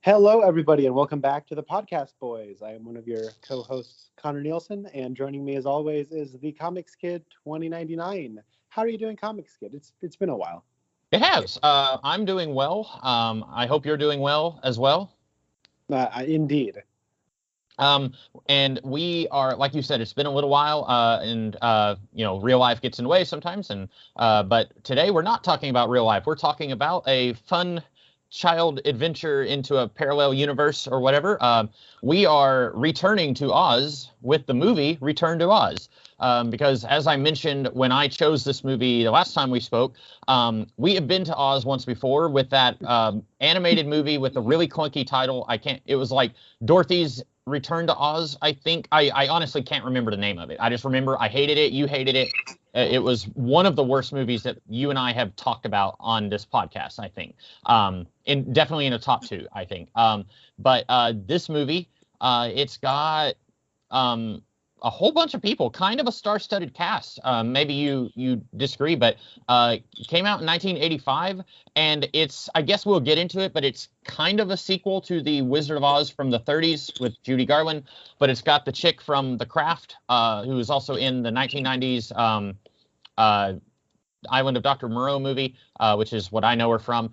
Hello, everybody, and welcome back to the Podcast Boys. I am one of your co-hosts, Connor Nielsen, and joining me, as always, is the Comics Kid 2099. How are you doing, Comics Kid? It's been a while. It has. I'm doing well. I hope you're doing well as well. Indeed. Um, and we are, like you said, it's been a little while, and real life gets in the way sometimes. But today we're not talking about real life. We're talking about a fun child adventure into a parallel universe or whatever. We are returning to Oz with the movie Return to Oz. Because as I mentioned when I chose this movie the last time we spoke, we have been to Oz once before with that animated movie with a really clunky title. It was like Dorothy's Return to Oz, I think. I honestly can't remember the name of it. I just remember I hated it. You hated it. It was one of the worst movies that you and I have talked about on this podcast, I think. Definitely in the top two, I think. But this movie, it's got a whole bunch of people, kind of a star-studded cast. Maybe you disagree, but it came out in 1985, and I guess we'll get into it, but it's kind of a sequel to The Wizard of Oz from the 30s with Judy Garland, but it's got the chick from The Craft, who is also in the 1990s Island of Dr. Moreau movie, which is what I know her from.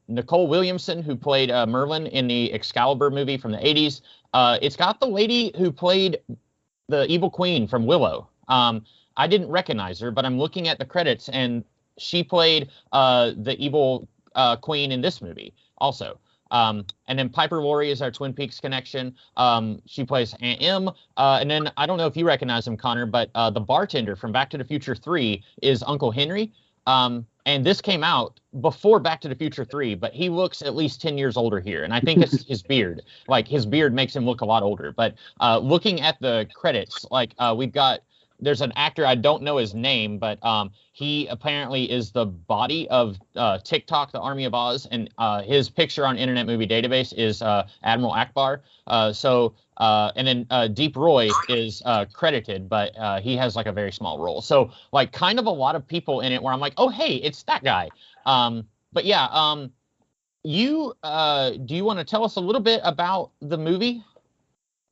Nicole Williamson, who played Merlin in the Excalibur movie from the 80s. It's got the lady who played the evil queen from Willow. I didn't recognize her, but I'm looking at the credits, and she played the evil queen in this movie also. And then Piper Laurie is our Twin Peaks connection. She plays Aunt Em. And then I don't know if you recognize him, Connor, but the bartender from Back to the Future 3 is Uncle Henry. And this came out before Back to the Future 3, but he looks at least 10 years older here. And I think it's his beard. Like, his beard makes him look a lot older. But looking at the credits, there's an actor, I don't know his name, but he apparently is the body of TikTok, the Army of Oz, and his picture on Internet Movie Database is Admiral Akbar. And then Deep Roy is credited, but he has like a very small role. So like kind of a lot of people in it where I'm like, oh, hey, it's that guy. But yeah, do you want to tell us a little bit about the movie?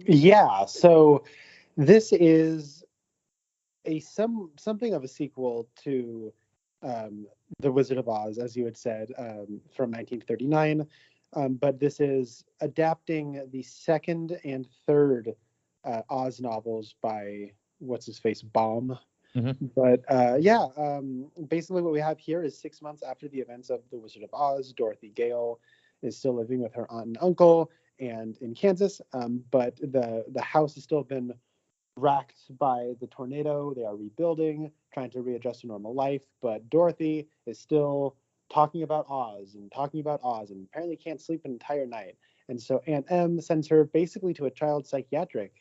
Yeah, so this is something of a sequel to The Wizard of Oz, as you had said, from 1939. But this is adapting the second and third Oz novels by what's his face, Baum. Mm-hmm. But basically what we have here is 6 months after the events of The Wizard of Oz. Dorothy Gale is still living with her aunt and uncle and in Kansas, but the house has still been racked by the tornado. They are rebuilding, trying to readjust to normal life, but Dorothy is still talking about Oz and talking about Oz and apparently can't sleep an entire night. And so Aunt Em sends her basically to a child psychiatric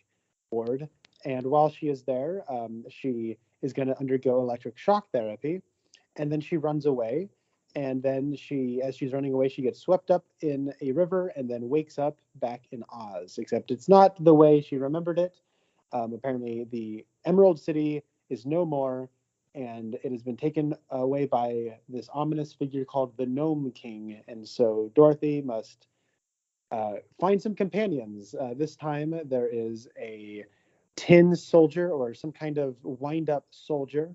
ward. And while she is there, she is going to undergo electric shock therapy. And then she runs away. And then as she's running away, she gets swept up in a river and then wakes up back in Oz, except it's not the way she remembered it. Apparently, the Emerald City is no more, and it has been taken away by this ominous figure called the Gnome King. And so Dorothy must find some companions. This time, there is a tin soldier or some kind of wind-up soldier.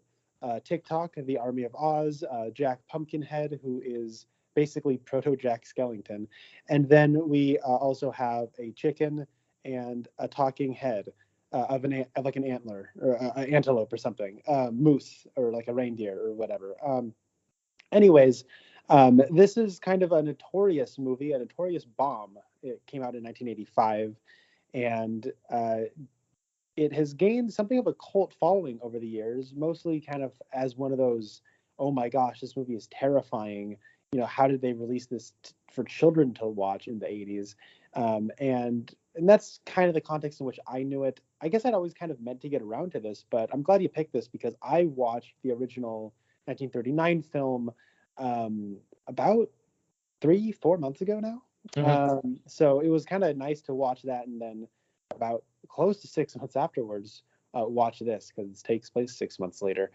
TikTok, the Army of Oz, Jack Pumpkinhead, who is basically proto Jack Skellington. And then we also have a chicken and a talking head. Of like an antler or an antelope or something, moose or like a reindeer or whatever. Anyways, this is kind of a notorious movie, a notorious bomb. It came out in 1985, and it has gained something of a cult following over the years, mostly kind of as one of those, oh my gosh, this movie is terrifying. How did they release this for children to watch in the 80s? And that's kind of the context in which I knew it. I guess I'd always kind of meant to get around to this, but I'm glad you picked this because I watched the original 1939 film about 3-4 months ago now. Mm-hmm. So it was kind of nice to watch that, and then about close to 6 months afterwards, watch this because it takes place 6 months later.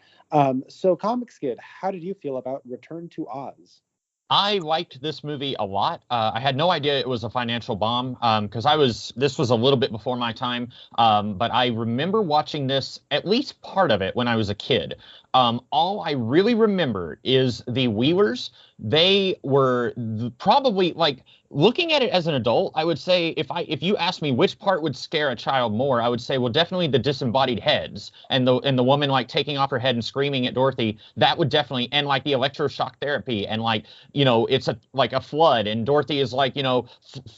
So Comics Kid, how did you feel about Return to Oz? I liked this movie a lot. I had no idea it was a financial bomb because this was a little bit before my time. But I remember watching this, at least part of it, when I was a kid. All I really remember is the Wheelers. They were probably like looking at it as an adult. I would say if you asked me which part would scare a child more, I would say, well, definitely the disembodied heads and the woman like taking off her head and screaming at Dorothy. That would definitely, and like the electroshock therapy and like it's like a flood and Dorothy is like,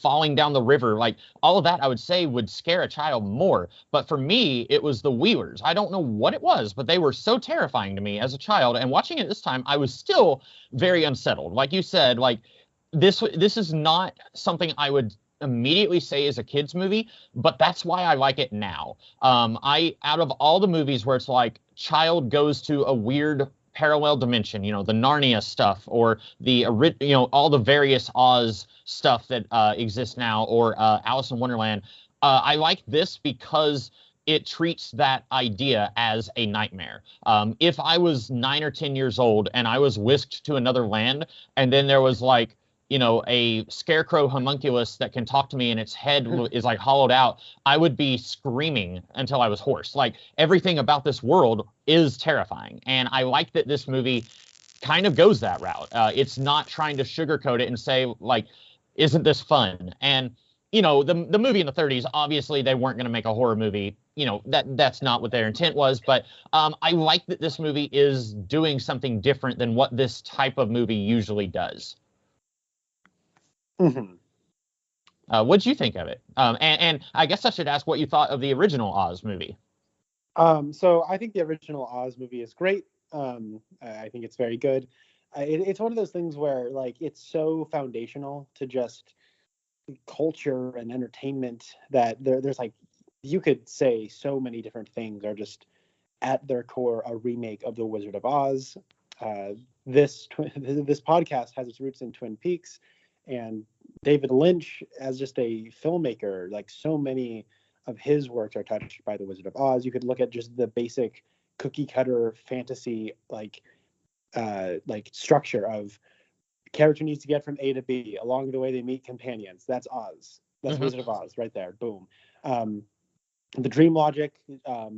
falling down the river. Like all of that, I would say would scare a child more. But for me, it was the Wheelers. I don't know what it was, but they were so terrifying to me as a child. And watching it this time, I was still very unsettled. Like you said, like this is not something I would immediately say is a kids movie, but that's why I like it now. I out of all the movies where it's like child goes to a weird parallel dimension, the Narnia stuff or all the various Oz stuff that exists now, or Alice in Wonderland. I like this because it treats that idea as a nightmare. If I was 9 or 10 years old and I was whisked to another land, and then there was like, a scarecrow homunculus that can talk to me and its head is like hollowed out, I would be screaming until I was hoarse. Like everything about this world is terrifying. And I like that this movie kind of goes that route. It's not trying to sugarcoat it and say, like, isn't this fun? And, the movie in the 30s, obviously they weren't going to make a horror movie. That's not what their intent was. But I like that this movie is doing something different than what this type of movie usually does. Mm-hmm. What'd you think of it? And I guess I should ask what you thought of the original Oz movie. So I think the original Oz movie is great. I think it's very good. It's one of those things where like it's so foundational to just culture and entertainment that there's like you could say so many different things are just at their core a remake of The Wizard of Oz. Uh, this podcast has its roots in Twin Peaks, and David Lynch, as just a filmmaker, like so many of his works are touched by The Wizard of Oz. You could look at just the basic cookie cutter fantasy like structure of character needs to get from A to B. Along the way, they meet companions. That's Oz. That's Mm-hmm. Wizard of Oz right there. Boom. The dream logic,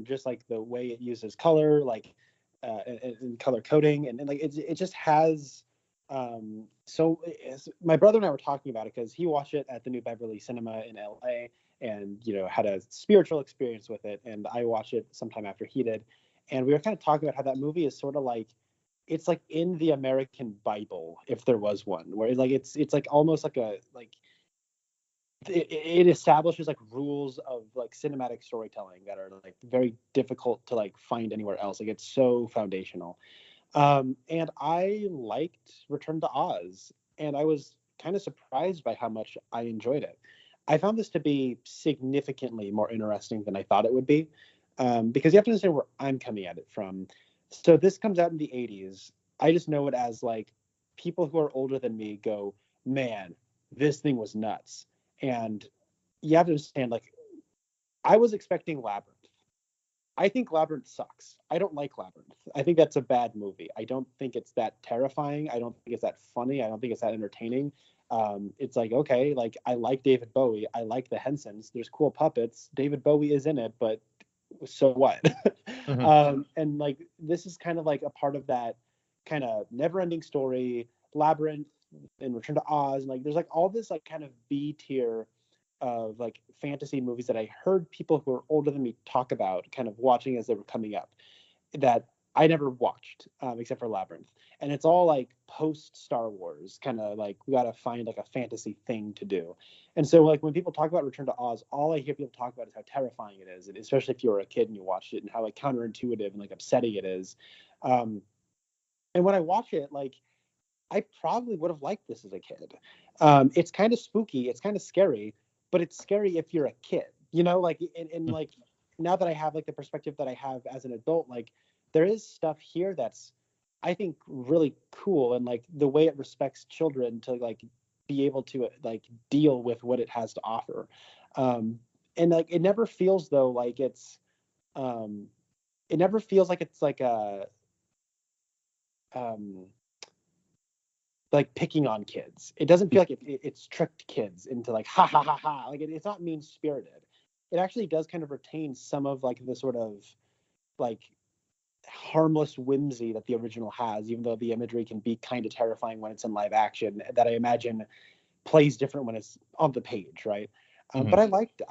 just like the way it uses color, like and color coding, and like it just has. My brother and I were talking about it because he watched it at the New Beverly Cinema in LA, and had a spiritual experience with it, and I watched it sometime after he did, and we were kind of talking about how that movie is sort of like it's like in the American Bible, if there was one, where like it's like almost like a like it establishes like rules of like cinematic storytelling that are like very difficult to like find anywhere else. Like it's so foundational. And I liked Return to Oz, and I was kind of surprised by how much I enjoyed it. I found this to be significantly more interesting than I thought it would be, because you have to understand where I'm coming at it from. So this comes out in the 80s. I just know it as like people who are older than me go, man, this thing was nuts. And you have to understand, like, I was expecting Labyrinth. I think Labyrinth sucks. I don't like Labyrinth. I think that's a bad movie. I don't think it's that terrifying. I don't think it's that funny. I don't think it's that entertaining. It's like, okay, like I like David Bowie. I like the Hensons. There's cool puppets. David Bowie is in it, but so what? Mm-hmm. And like this is kind of like a part of that kind of never-ending story, Labyrinth and Return to Oz, and like there's like all this like kind of B tier of like fantasy movies that I heard people who are older than me talk about, kind of watching as they were coming up, that I never watched, except for Labyrinth. And it's all like post Star Wars, kind of like we got to find like a fantasy thing to do. And so like when people talk about Return to Oz, all I hear people talk about is how terrifying it is, and especially if you were a kid and you watched it, and how like counterintuitive and like upsetting it is. Um, and when I watch it, like I probably would have liked this as a kid. It's kind of spooky, it's kind of scary, but it's scary if you're a kid, like and like now that I have like the perspective that I have as an adult, like there is stuff here that's I think really cool, and like the way it respects children to like be able to like deal with what it has to offer. And like it never feels though like um it never feels like it's like a um like picking on kids. It doesn't feel like it's tricked kids into like ha ha ha ha. Like it's not mean spirited. It actually does kind of retain some of like the sort of like harmless whimsy that the original has, even though the imagery can be kind of terrifying when it's in live action. That I imagine plays different when it's on the page, right? But I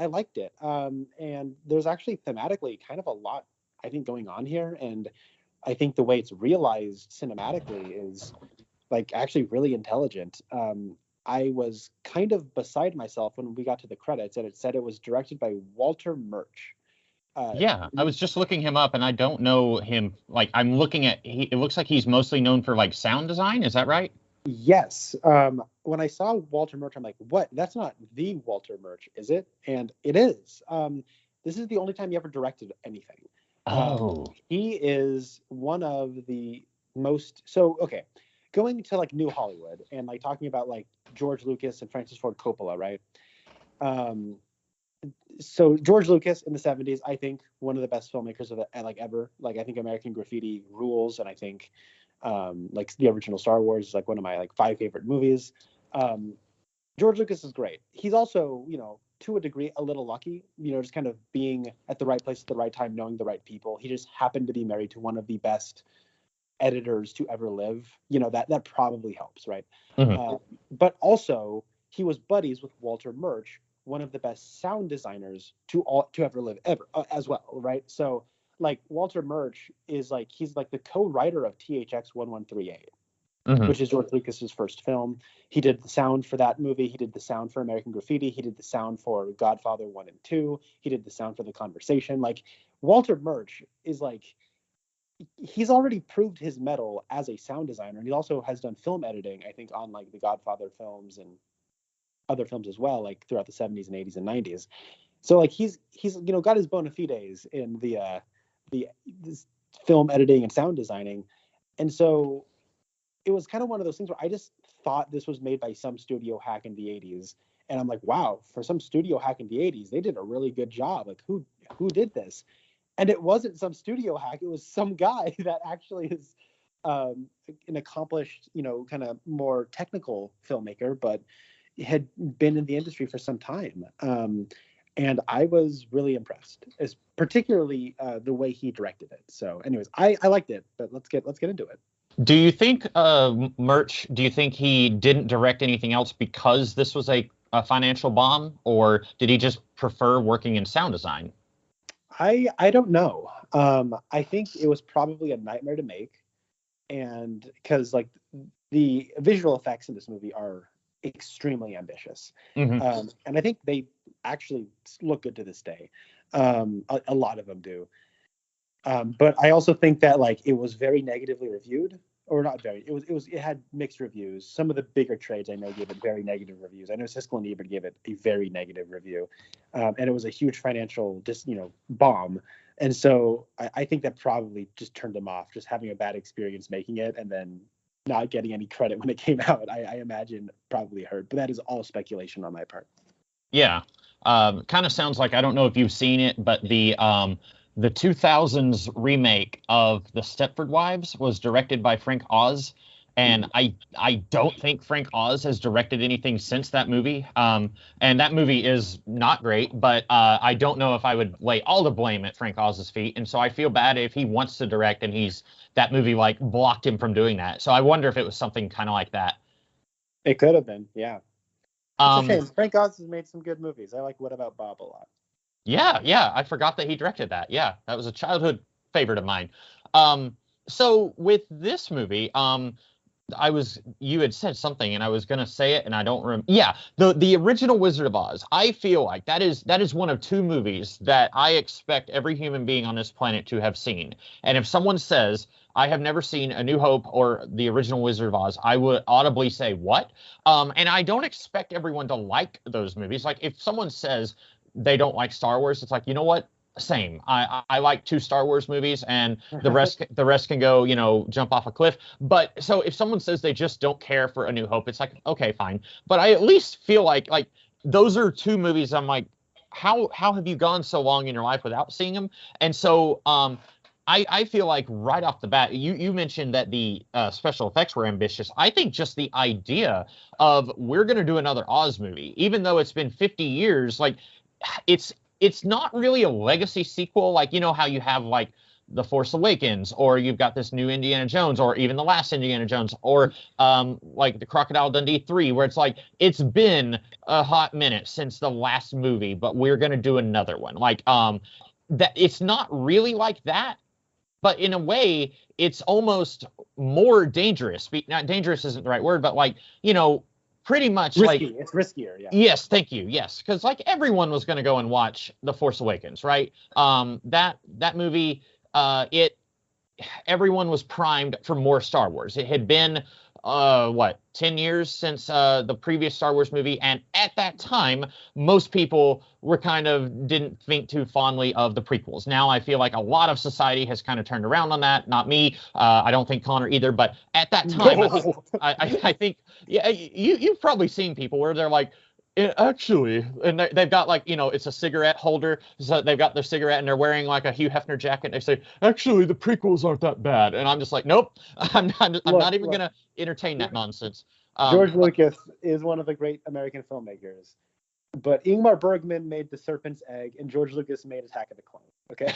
liked it, and there's actually thematically kind of a lot I think going on here, and I think the way it's realized cinematically is like actually really intelligent. I was kind of beside myself when we got to the credits, and it said it was directed by Walter Murch. Yeah, I was just looking him up, and I don't know him. Like, I'm looking at, it looks like he's mostly known for like sound design. Is that right? Yes. When I saw Walter Murch, I'm like, what? That's not the Walter Murch, is it? And it is. This is the only time he ever directed anything. Oh. He is one of the most. So, okay, going to like New Hollywood and like talking about like George Lucas and Francis Ford Coppola, right? So George Lucas in the 70s, I think one of the best filmmakers of the, like ever. Like I think American Graffiti rules, and I think like the original Star Wars is like one of my like 5 favorite movies. George Lucas is great. He's also, you know, to a degree, a little lucky, you know, just kind of being at the right place at the right time, knowing the right people. He just happened to be married to one of the best editors to ever live. You know, that probably helps, right? But also he was buddies with Walter Murch, one of the best sound designers to ever live ever, as well, right? So like Walter Murch is like, he's like the co-writer of THX 1138, which is George Lucas's first film. He did the sound for that movie. He did the sound for American Graffiti. He did the sound for Godfather 1 and 2. He did the sound for The Conversation. Like Walter Murch is like, he's already proved his mettle as a sound designer. And he also has done film editing, I think, on like the Godfather films and other films as well, like throughout the 70s and 80s and 90s. So like he's you know got his bona fides in the this film editing and sound designing. And so it was kind of one of those things where I just thought this was made by some studio hack in the 80s. And I'm like, wow, for some studio hack in the 80s, they did a really good job. Like who did this? And it wasn't some studio hack. It was some guy that actually is an accomplished, you know, kind of more technical filmmaker, but had been in the industry for some time. And I was really impressed, as particularly the way he directed it. So anyways, I liked it, but let's get into it. Do you think Murch, do you think he didn't direct anything else because this was a financial bomb, or did he just prefer working in sound design? I don't know. I think it was probably a nightmare to make, and because like the visual effects in this movie are extremely ambitious, and I think they actually look good to this day. A lot of them do. But I also think that like it was very negatively reviewed, or not very. It had mixed reviews. Some of the bigger trades I know gave it very negative reviews. I know Siskel and Ebert gave it a very negative review, and it was a huge financial bomb. And so I think that probably just turned them off, just having a bad experience making it, and then not getting any credit when it came out. I imagine probably hurt, but that is all speculation on my part. Yeah, kind of sounds like, I don't know if you've seen it, but the 2000s remake of The Stepford Wives was directed by Frank Oz, and I don't think Frank Oz has directed anything since that movie. And that movie is not great, but I don't know if I would lay all the blame at Frank Oz's feet. And so I feel bad if he wants to direct and that movie like blocked him from doing that. So I wonder if it was something kind of like that. It could have been, yeah. It's a shame. Frank Oz has made some good movies. I like What About Bob a lot. Yeah, I forgot that he directed that. Yeah, that was a childhood favorite of mine. So with this movie, you had said something and I was going to say it and I don't remember. Yeah, the original Wizard of Oz. I feel like that is one of 2 movies that I expect every human being on this planet to have seen. And if someone says, I have never seen A New Hope or the original Wizard of Oz, I would audibly say, what? And I don't expect everyone to like those movies. Like if someone says they don't like Star Wars, it's like, you know what? Same. I like 2 Star Wars movies, and the rest can go, jump off a cliff. But so if someone says they just don't care for A New Hope, it's like, okay, fine. But I at least feel like those are 2 movies. I'm like, how have you gone so long in your life without seeing them? And so I feel like right off the bat, you mentioned that the special effects were ambitious. I think just the idea of we're going to do another Oz movie, even though it's been 50 years, like it's not really a legacy sequel. Like, you know how you have like The Force Awakens, or you've got this new Indiana Jones, or even the last Indiana Jones, or like the Crocodile Dundee 3, where it's like it's been a hot minute since the last movie, but we're going to do another one. Like that it's not really like that, but in a way, it's almost more dangerous. Not dangerous isn't the right word, but like, you know, pretty much Risky. like It's riskier, yeah. yes, thank you. Yes, because like everyone was going to go and watch The Force Awakens, right? That movie, it everyone was primed for more Star Wars. It had been what 10 years since the previous Star Wars movie, and at that time most people were kind of didn't think too fondly of the prequels. Now I feel like a lot of society has kind of turned around on that. Not me, I don't think Connor either, but at that time No. I think yeah, you've probably seen people where they're like, actually, and they've got like, you know, it's a cigarette holder, so they've got their cigarette and they're wearing like a Hugh Hefner jacket. And they say, actually, the prequels aren't that bad, and I'm just like, nope, I'm not even gonna entertain that nonsense. George Lucas is one of the great American filmmakers, but Ingmar Bergman made The Serpent's Egg, and George Lucas made Attack of the Clones. Okay,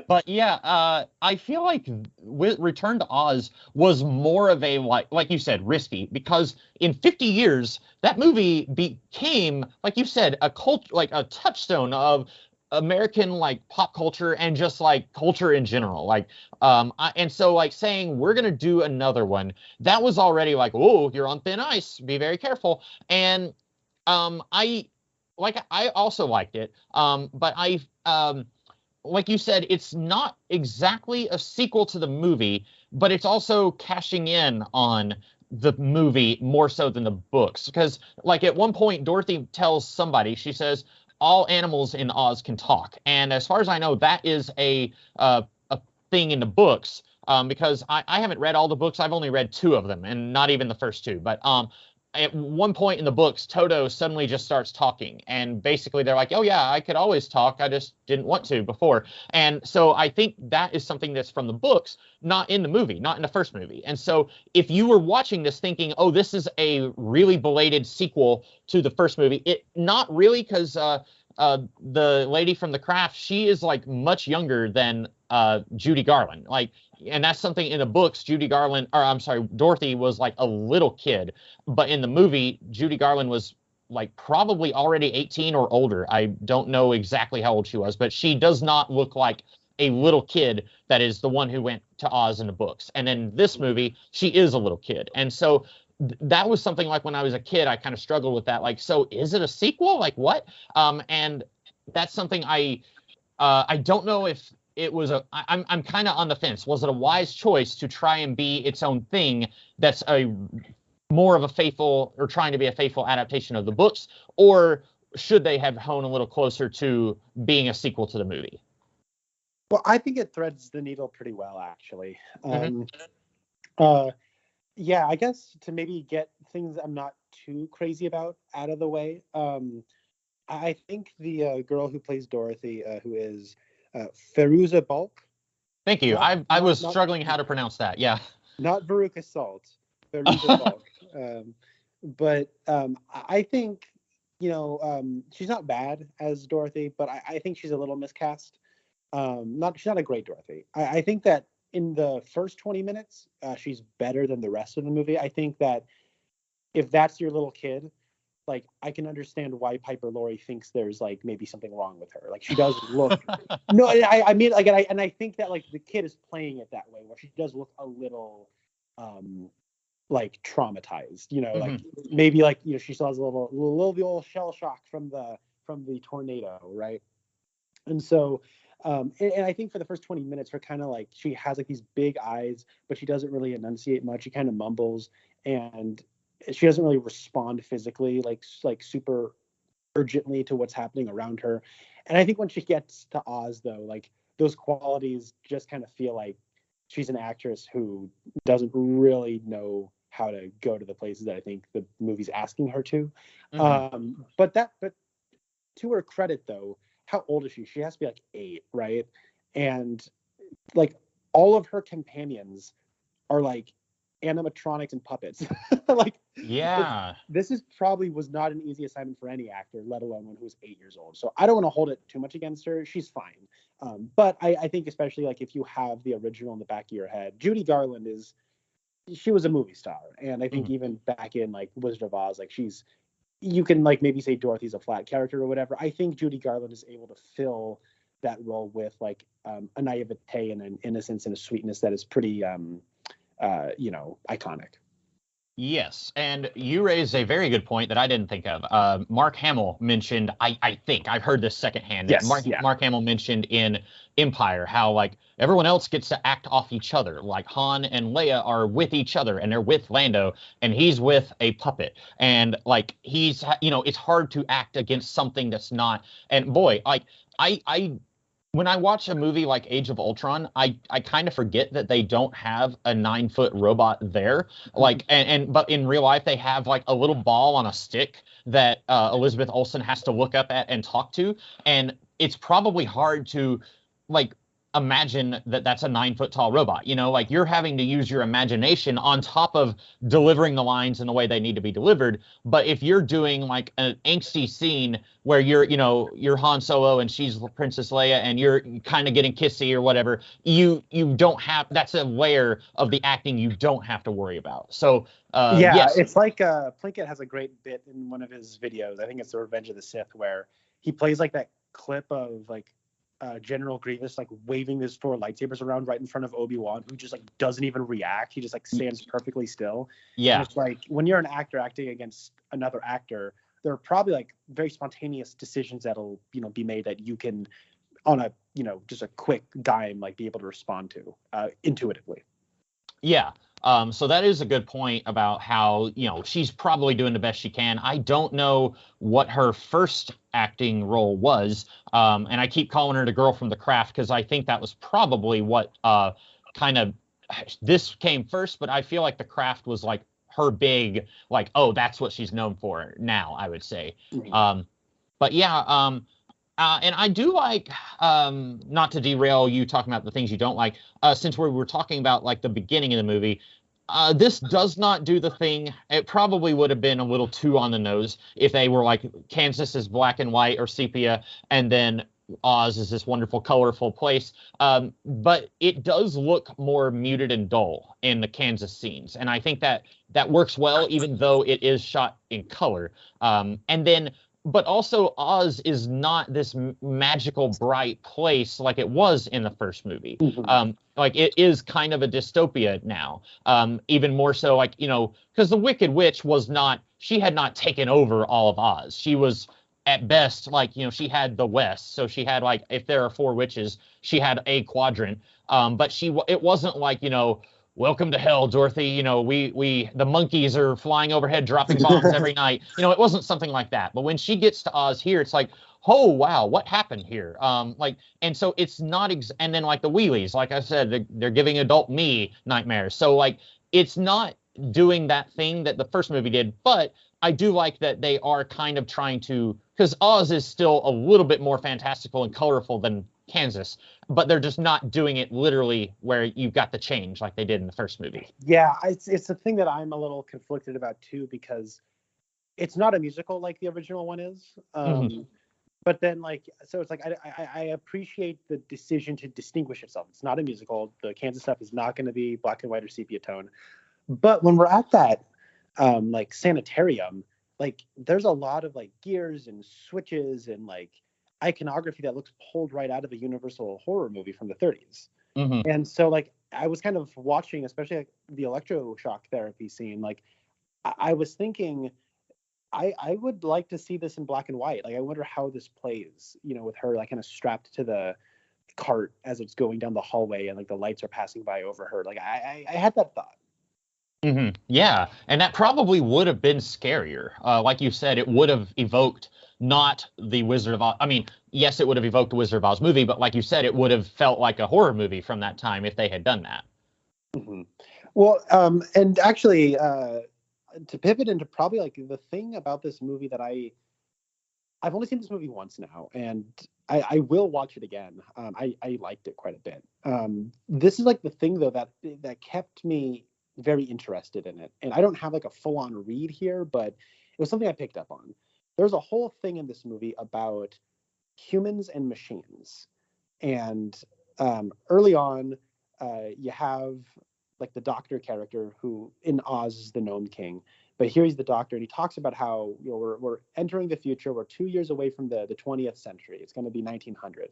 but yeah, I feel like Return to Oz was more of a like you said, risky, because in 50 years that movie became, like you said, a cult, like a touchstone of American like pop culture and just like culture in general. Like and so like saying we're gonna do another one, that was already like, oh, you're on thin ice, be very careful. And I also liked it, but like you said, it's not exactly a sequel to the movie, but it's also cashing in on the movie more so than the books. Because, like, at one point, Dorothy tells somebody, she says, all animals in Oz can talk. And as far as I know, that is a thing in the books. Because I haven't read all the books. I've only read 2 of them, and not even the first 2. But at one point in the books, Toto suddenly just starts talking, and basically they're like, oh yeah, I could always talk, I just didn't want to before. And so I think that is something that's from the books, not in the movie, not in the first movie. And so if you were watching this thinking, oh, this is a really belated sequel to the first movie, it not really, because the lady from The Craft, she is like much younger than Judy Garland. Like, and that's something in the books. Judy Garland, or I'm sorry, Dorothy was like a little kid, but in the movie, Judy Garland was like probably already 18 or older. I don't know exactly how old she was, but she does not look like a little kid that is the one who went to Oz in the books. And in this movie, she is a little kid. And so that was something like when I was a kid, I kind of struggled with that. Like, so is it a sequel? Like what? And that's something I don't know if it was I'm kind of on the fence. Was it a wise choice to try and be its own thing that's a more of a faithful, or trying to be a faithful adaptation of the books, or should they have honed a little closer to being a sequel to the movie? Well, I think it threads the needle pretty well, actually. Yeah, I guess to maybe get things I'm not too crazy about out of the way. I think the girl who plays Dorothy, who is Feruza Balk. Thank you. I was struggling how to pronounce that. Yeah. Not Veruca Salt, Feruza Balk. But I think, she's not bad as Dorothy, but I think she's a little miscast. She's not a great Dorothy. I think that in the first 20 minutes, she's better than the rest of the movie. I think that if that's your little kid, like, I can understand why Piper Laurie thinks there's like maybe something wrong with her. Like, she does look no, I mean, like, and I think that like the kid is playing it that way, where she does look a little like traumatized, like maybe like, she still has a little the old shell shock from the tornado, right? And so and I think for the first 20 minutes, her kind of like, she has like these big eyes, but she doesn't really enunciate much. She kind of mumbles, and she doesn't really respond physically, like super urgently to what's happening around her. And I think when she gets to Oz, though, like those qualities just kind of feel like she's an actress who doesn't really know how to go to the places that I think the movie's asking her to. But to her credit, though, how old is she? She has to be like 8, right? And like all of her companions are like animatronics and puppets. like, like Yeah. this is probably was not an easy assignment for any actor, let alone one who's 8 years old. So I don't want to hold it too much against her. She's fine. But I think especially like if you have the original in the back of your head, Judy Garland she was a movie star. And I think Mhm. even back in like Wizard of Oz, like you can like maybe say Dorothy's a flat character or whatever. I think Judy Garland is able to fill that role with like a naivete and an innocence and a sweetness that is pretty iconic. Yes, and you raised a very good point that I didn't think of. Mark Hamill mentioned, I think I've heard this secondhand, that Yes, yeah. Mark Hamill mentioned in Empire how like everyone else gets to act off each other. Like Han and Leia are with each other, and they're with Lando, and he's with a puppet, and like it's hard to act against something that's not. And boy, like I when I watch a movie like Age of Ultron, I kind of forget that they don't have a 9-foot robot there. Like, but in real life, they have like a little ball on a stick that Elizabeth Olsen has to look up at and talk to. And it's probably hard to like imagine that that's a 9-foot tall robot. Like you're having to use your imagination on top of delivering the lines in the way they need to be delivered. But if you're doing like an angsty scene where you're Han Solo and she's Princess Leia and you're kind of getting kissy or whatever, you don't have, that's a layer of the acting you don't have to worry about. So Yeah, yes. it's like Plinkett has a great bit in one of his videos. I think it's the Revenge of the Sith, where he plays like that clip of like General Grievous like waving his 4 lightsabers around right in front of Obi-Wan, who just like doesn't even react. He just like stands perfectly still. And Yeah. it's like when you're an actor acting against another actor, there are probably like very spontaneous decisions that'll be made that you can on a just a quick dime like be able to respond to intuitively. Yeah. So that is a good point about how, she's probably doing the best she can. I don't know what her first acting role was. And I keep calling her the girl from The Craft because I think that was probably what kind of this came first, but I feel like The Craft was like her big, like, oh, that's what she's known for now, I would say. Mhm. But yeah, and I do like, not to derail you talking about the things you don't like, since we were talking about like the beginning of the movie, this does not do the thing. It probably would have been a little too on the nose if they were like Kansas is black and white or sepia, and then Oz is this wonderful, colorful place. But it does look more muted and dull in the Kansas scenes, and I think that works well, even though it is shot in color. And then but also Oz is not this magical bright place like it was in the first movie. Mhm. Like it is kind of a dystopia now. Even more so, like because the Wicked Witch she had not taken over all of Oz. She was at best like she had the West, so she had like if there are 4 witches, she had a quadrant. But it wasn't like welcome to hell, Dorothy. We the monkeys are flying overhead, dropping bombs every night. It wasn't something like that. But when she gets to Oz here, it's like, oh wow, what happened here? And so it's not. And then like the wheelies, like I said, they're giving adult me nightmares. So like it's not doing that thing that the first movie did, but I do like that they are kind of trying to, because Oz is still a little bit more fantastical and colorful than Kansas, but they're just not doing it literally where you've got the change like they did in the first movie. Yeah, it's the thing that I'm a little conflicted about too, because it's not a musical like the original one is. Mm-hmm. But then like so it's like I appreciate the decision to distinguish itself. It's not a musical. The Kansas stuff is not going to be black and white or sepia tone. But when we're at that like sanitarium, like there's a lot of like gears and switches and like iconography that looks pulled right out of a Universal horror movie from the 30s. Mm-hmm. And so like I was kind of watching, especially like the electroshock therapy scene. Like I was thinking, I would like to see this in black and white. Like I wonder how this plays, with her like kind of strapped to the cart as it's going down the hallway and like the lights are passing by over her. Like I had that thought. Mm-hmm. Yeah, and that probably would have been scarier. Like you said, it would have evoked not the Wizard of Oz. I mean, yes, it would have evoked the Wizard of Oz movie, but like you said, it would have felt like a horror movie from that time if they had done that. Mm-hmm. Well, and actually, to pivot into probably like the thing about this movie that I've only seen this movie once now, and I will watch it again. I liked it quite a bit. This is like the thing though that kept me very interested in it, and I don't have like a full on read here, but it was something I picked up on. There's a whole thing in this movie about humans and machines, and early on, you have like the doctor character who in Oz is the Gnome King, but here he's the doctor, and he talks about how we're entering the future. We're 2 years away from the 20th century. It's going to be 1900,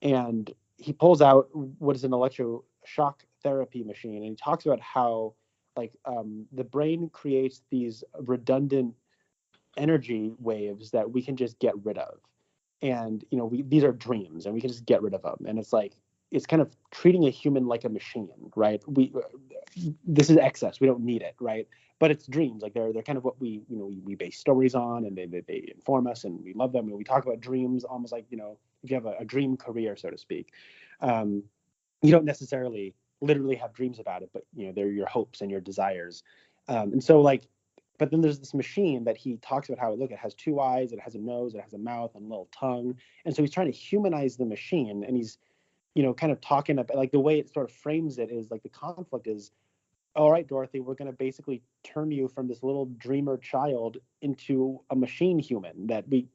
and he pulls out what is an electroshock therapy machine, and he talks about how like the brain creates these redundant energy waves that we can just get rid of, and these are dreams and we can just get rid of them, and it's like it's kind of treating a human like a machine, right? This is excess, we don't need it, right? But it's dreams, like they're kind of what we base stories on, and they inform us and we love them, and we talk about dreams almost like if you have a dream career, so to speak. You don't necessarily literally have dreams about it, but they're your hopes and your desires. And so like, but then there's this machine that he talks about how it has two eyes, it has a nose, it has a mouth and a little tongue. And so he's trying to humanize the machine, and he's kind of talking about, like, the way it sort of frames it is like the conflict is, all right, Dorothy, we're going to basically turn you from this little dreamer child into a machine human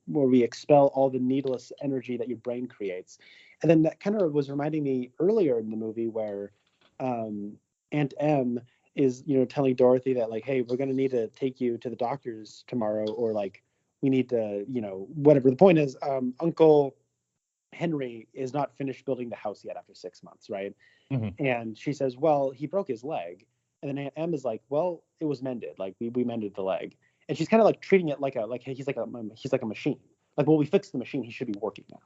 where we expel all the needless energy that your brain creates. And then that kind of was reminding me earlier in the movie where Aunt Em is, telling Dorothy that, like, hey, we're going to need to take you to the doctor's tomorrow, or like we need to, whatever. The point is, Uncle Henry is not finished building the house yet after 6 months, right? Mm-hmm. And she says, well, he broke his leg. And then Aunt Em is like, well, it was mended. Like we mended the leg. And she's kind of like treating it like he's like a machine. Like, well, we fixed the machine. He should be working now.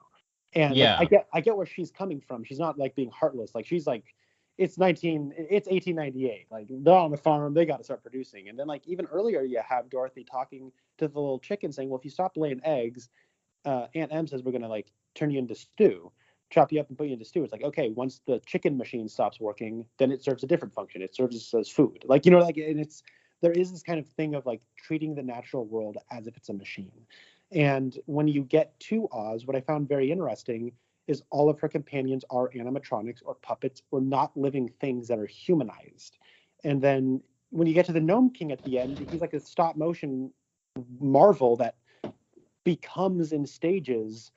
And like, Yeah. I get where she's coming from. She's not like being heartless. Like she's like, it's 1898. Like they're on the farm. They got to start producing. And then like even earlier, you have Dorothy talking to the little chicken saying, well, if you stop laying eggs, Aunt Em says we're going to like turn you into stew, chop you up and put you into stew. It's like, okay, once the chicken machine stops working, then it serves a different function. It serves as food. Like, like, and there is this kind of thing of like treating the natural world as if it's a machine. And when you get to Oz, what I found very interesting is all of her companions are animatronics or puppets or not living things that are humanized. And then when you get to the Gnome King at the end, he's like a stop motion marvel that becomes in stages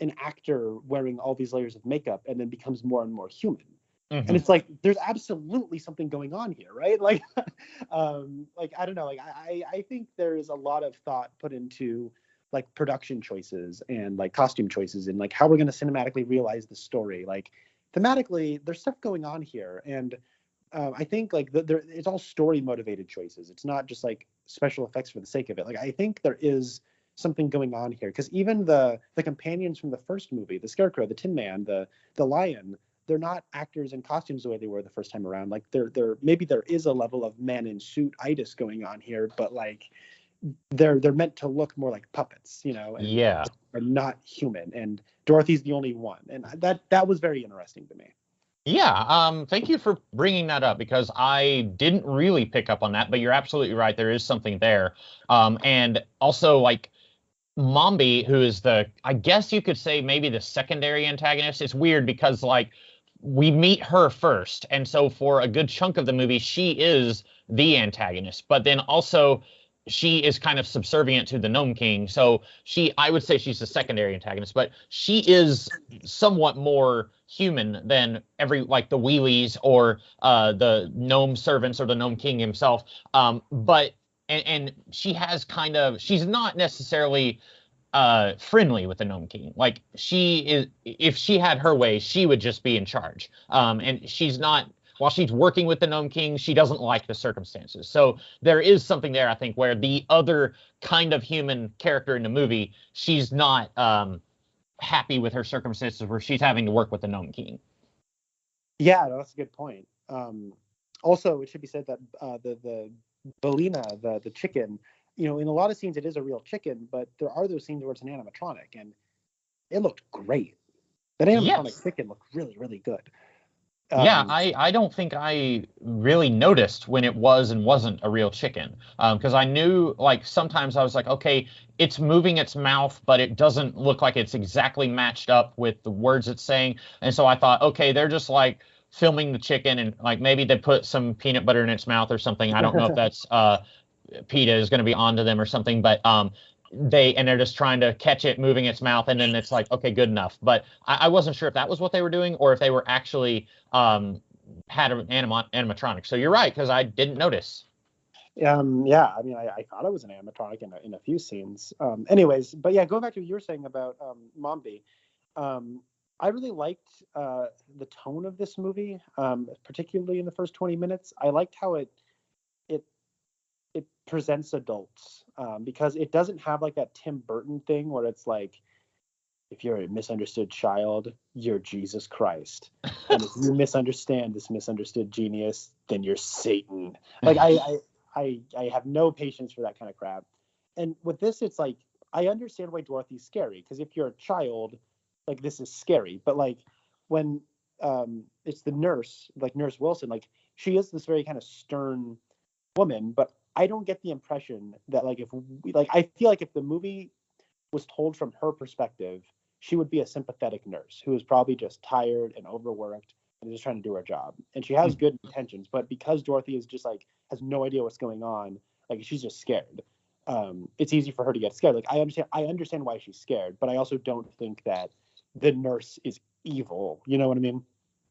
an actor wearing all these layers of makeup and then becomes more and more human. Mm-hmm. And it's like there's absolutely something going on here, right? Like like I don't know, like I think there is a lot of thought put into like production choices and like costume choices and like how we're going to cinematically realize the story. Like thematically there's stuff going on here, and I think like it's all story motivated choices. It's not just like special effects for the sake of it. Like I think there is something going on here, because even the companions from the first movie, the Scarecrow, the Tin Man, the Lion, they're not actors in costumes the way they were the first time around. Like they're maybe there is a level of man in suit itis going on here, but like they're meant to look more like puppets, and Yeah. are not human. And Dorothy's the only one, and that was very interesting to me. Yeah, thank you for bringing that up, because I didn't really pick up on that, but you're absolutely right. There is something there. And also, like, Mombi, who is I guess you could say maybe the secondary antagonist. It's weird because, like, we meet her first, and so for a good chunk of the movie, she is the antagonist. But then also, she is kind of subservient to the Gnome King. So I would say she's the secondary antagonist, but she is somewhat more human than like the Wheelies or the gnome servants or the Gnome King himself. But and she has she's not necessarily friendly with the Gnome King. Like, she is, if she had her way, she would just be in charge. And she's not, while she's working with the Gnome King, she doesn't like the circumstances. So there is something there, I think, where the other kind of human character in the movie, she's not happy with her circumstances where she's having to work with the Gnome King. Yeah, no, that's a good point. Also, it should be said that the Belina, the chicken, in a lot of scenes it is a real chicken, but there are those scenes where it's an animatronic, and it looked great. That animatronic Yes. chicken looked really, really good. Yeah, Um, I don't think I really noticed when it was and wasn't a real chicken. Because I knew, like, sometimes I was like, okay, it's moving its mouth, but it doesn't look like it's exactly matched up with the words it's saying. And so I thought, okay, they're just like filming the chicken and like maybe they put some peanut butter in its mouth or something. I don't know if that's PETA is going to be onto them or something, but they're just trying to catch it moving its mouth, and then it's like, okay, good enough. But I wasn't sure if that was what they were doing or if they were actually had an animatronic. So you're right, because I didn't notice. yeah, I mean, I thought it was an animatronic in a few scenes. Anyways, but yeah, going back to what you were saying about Mombi, um, I really liked the tone of this movie, particularly in the first 20 minutes. I liked how it it presents adults, because it doesn't have like that Tim Burton thing where it's like, if you're a misunderstood child, you're Jesus Christ, and if you misunderstand this misunderstood genius, then you're Satan. Like I have no patience for that kind of crap. And with this, it's like I understand why Dorothy's scary, because if you're a child, like this is scary. But like when it's the nurse, like Nurse Wilson, like she is this very kind of stern woman, but I don't get the impression that like if we, like I feel like if the movie was told from her perspective, she would be a sympathetic nurse who is probably just tired and overworked and just trying to do her job. And she has good intentions, but because Dorothy is just like has no idea what's going on, like she's just scared. It's easy for her to get scared. Like I understand why she's scared, but I also don't think that the nurse is evil. You know what I mean?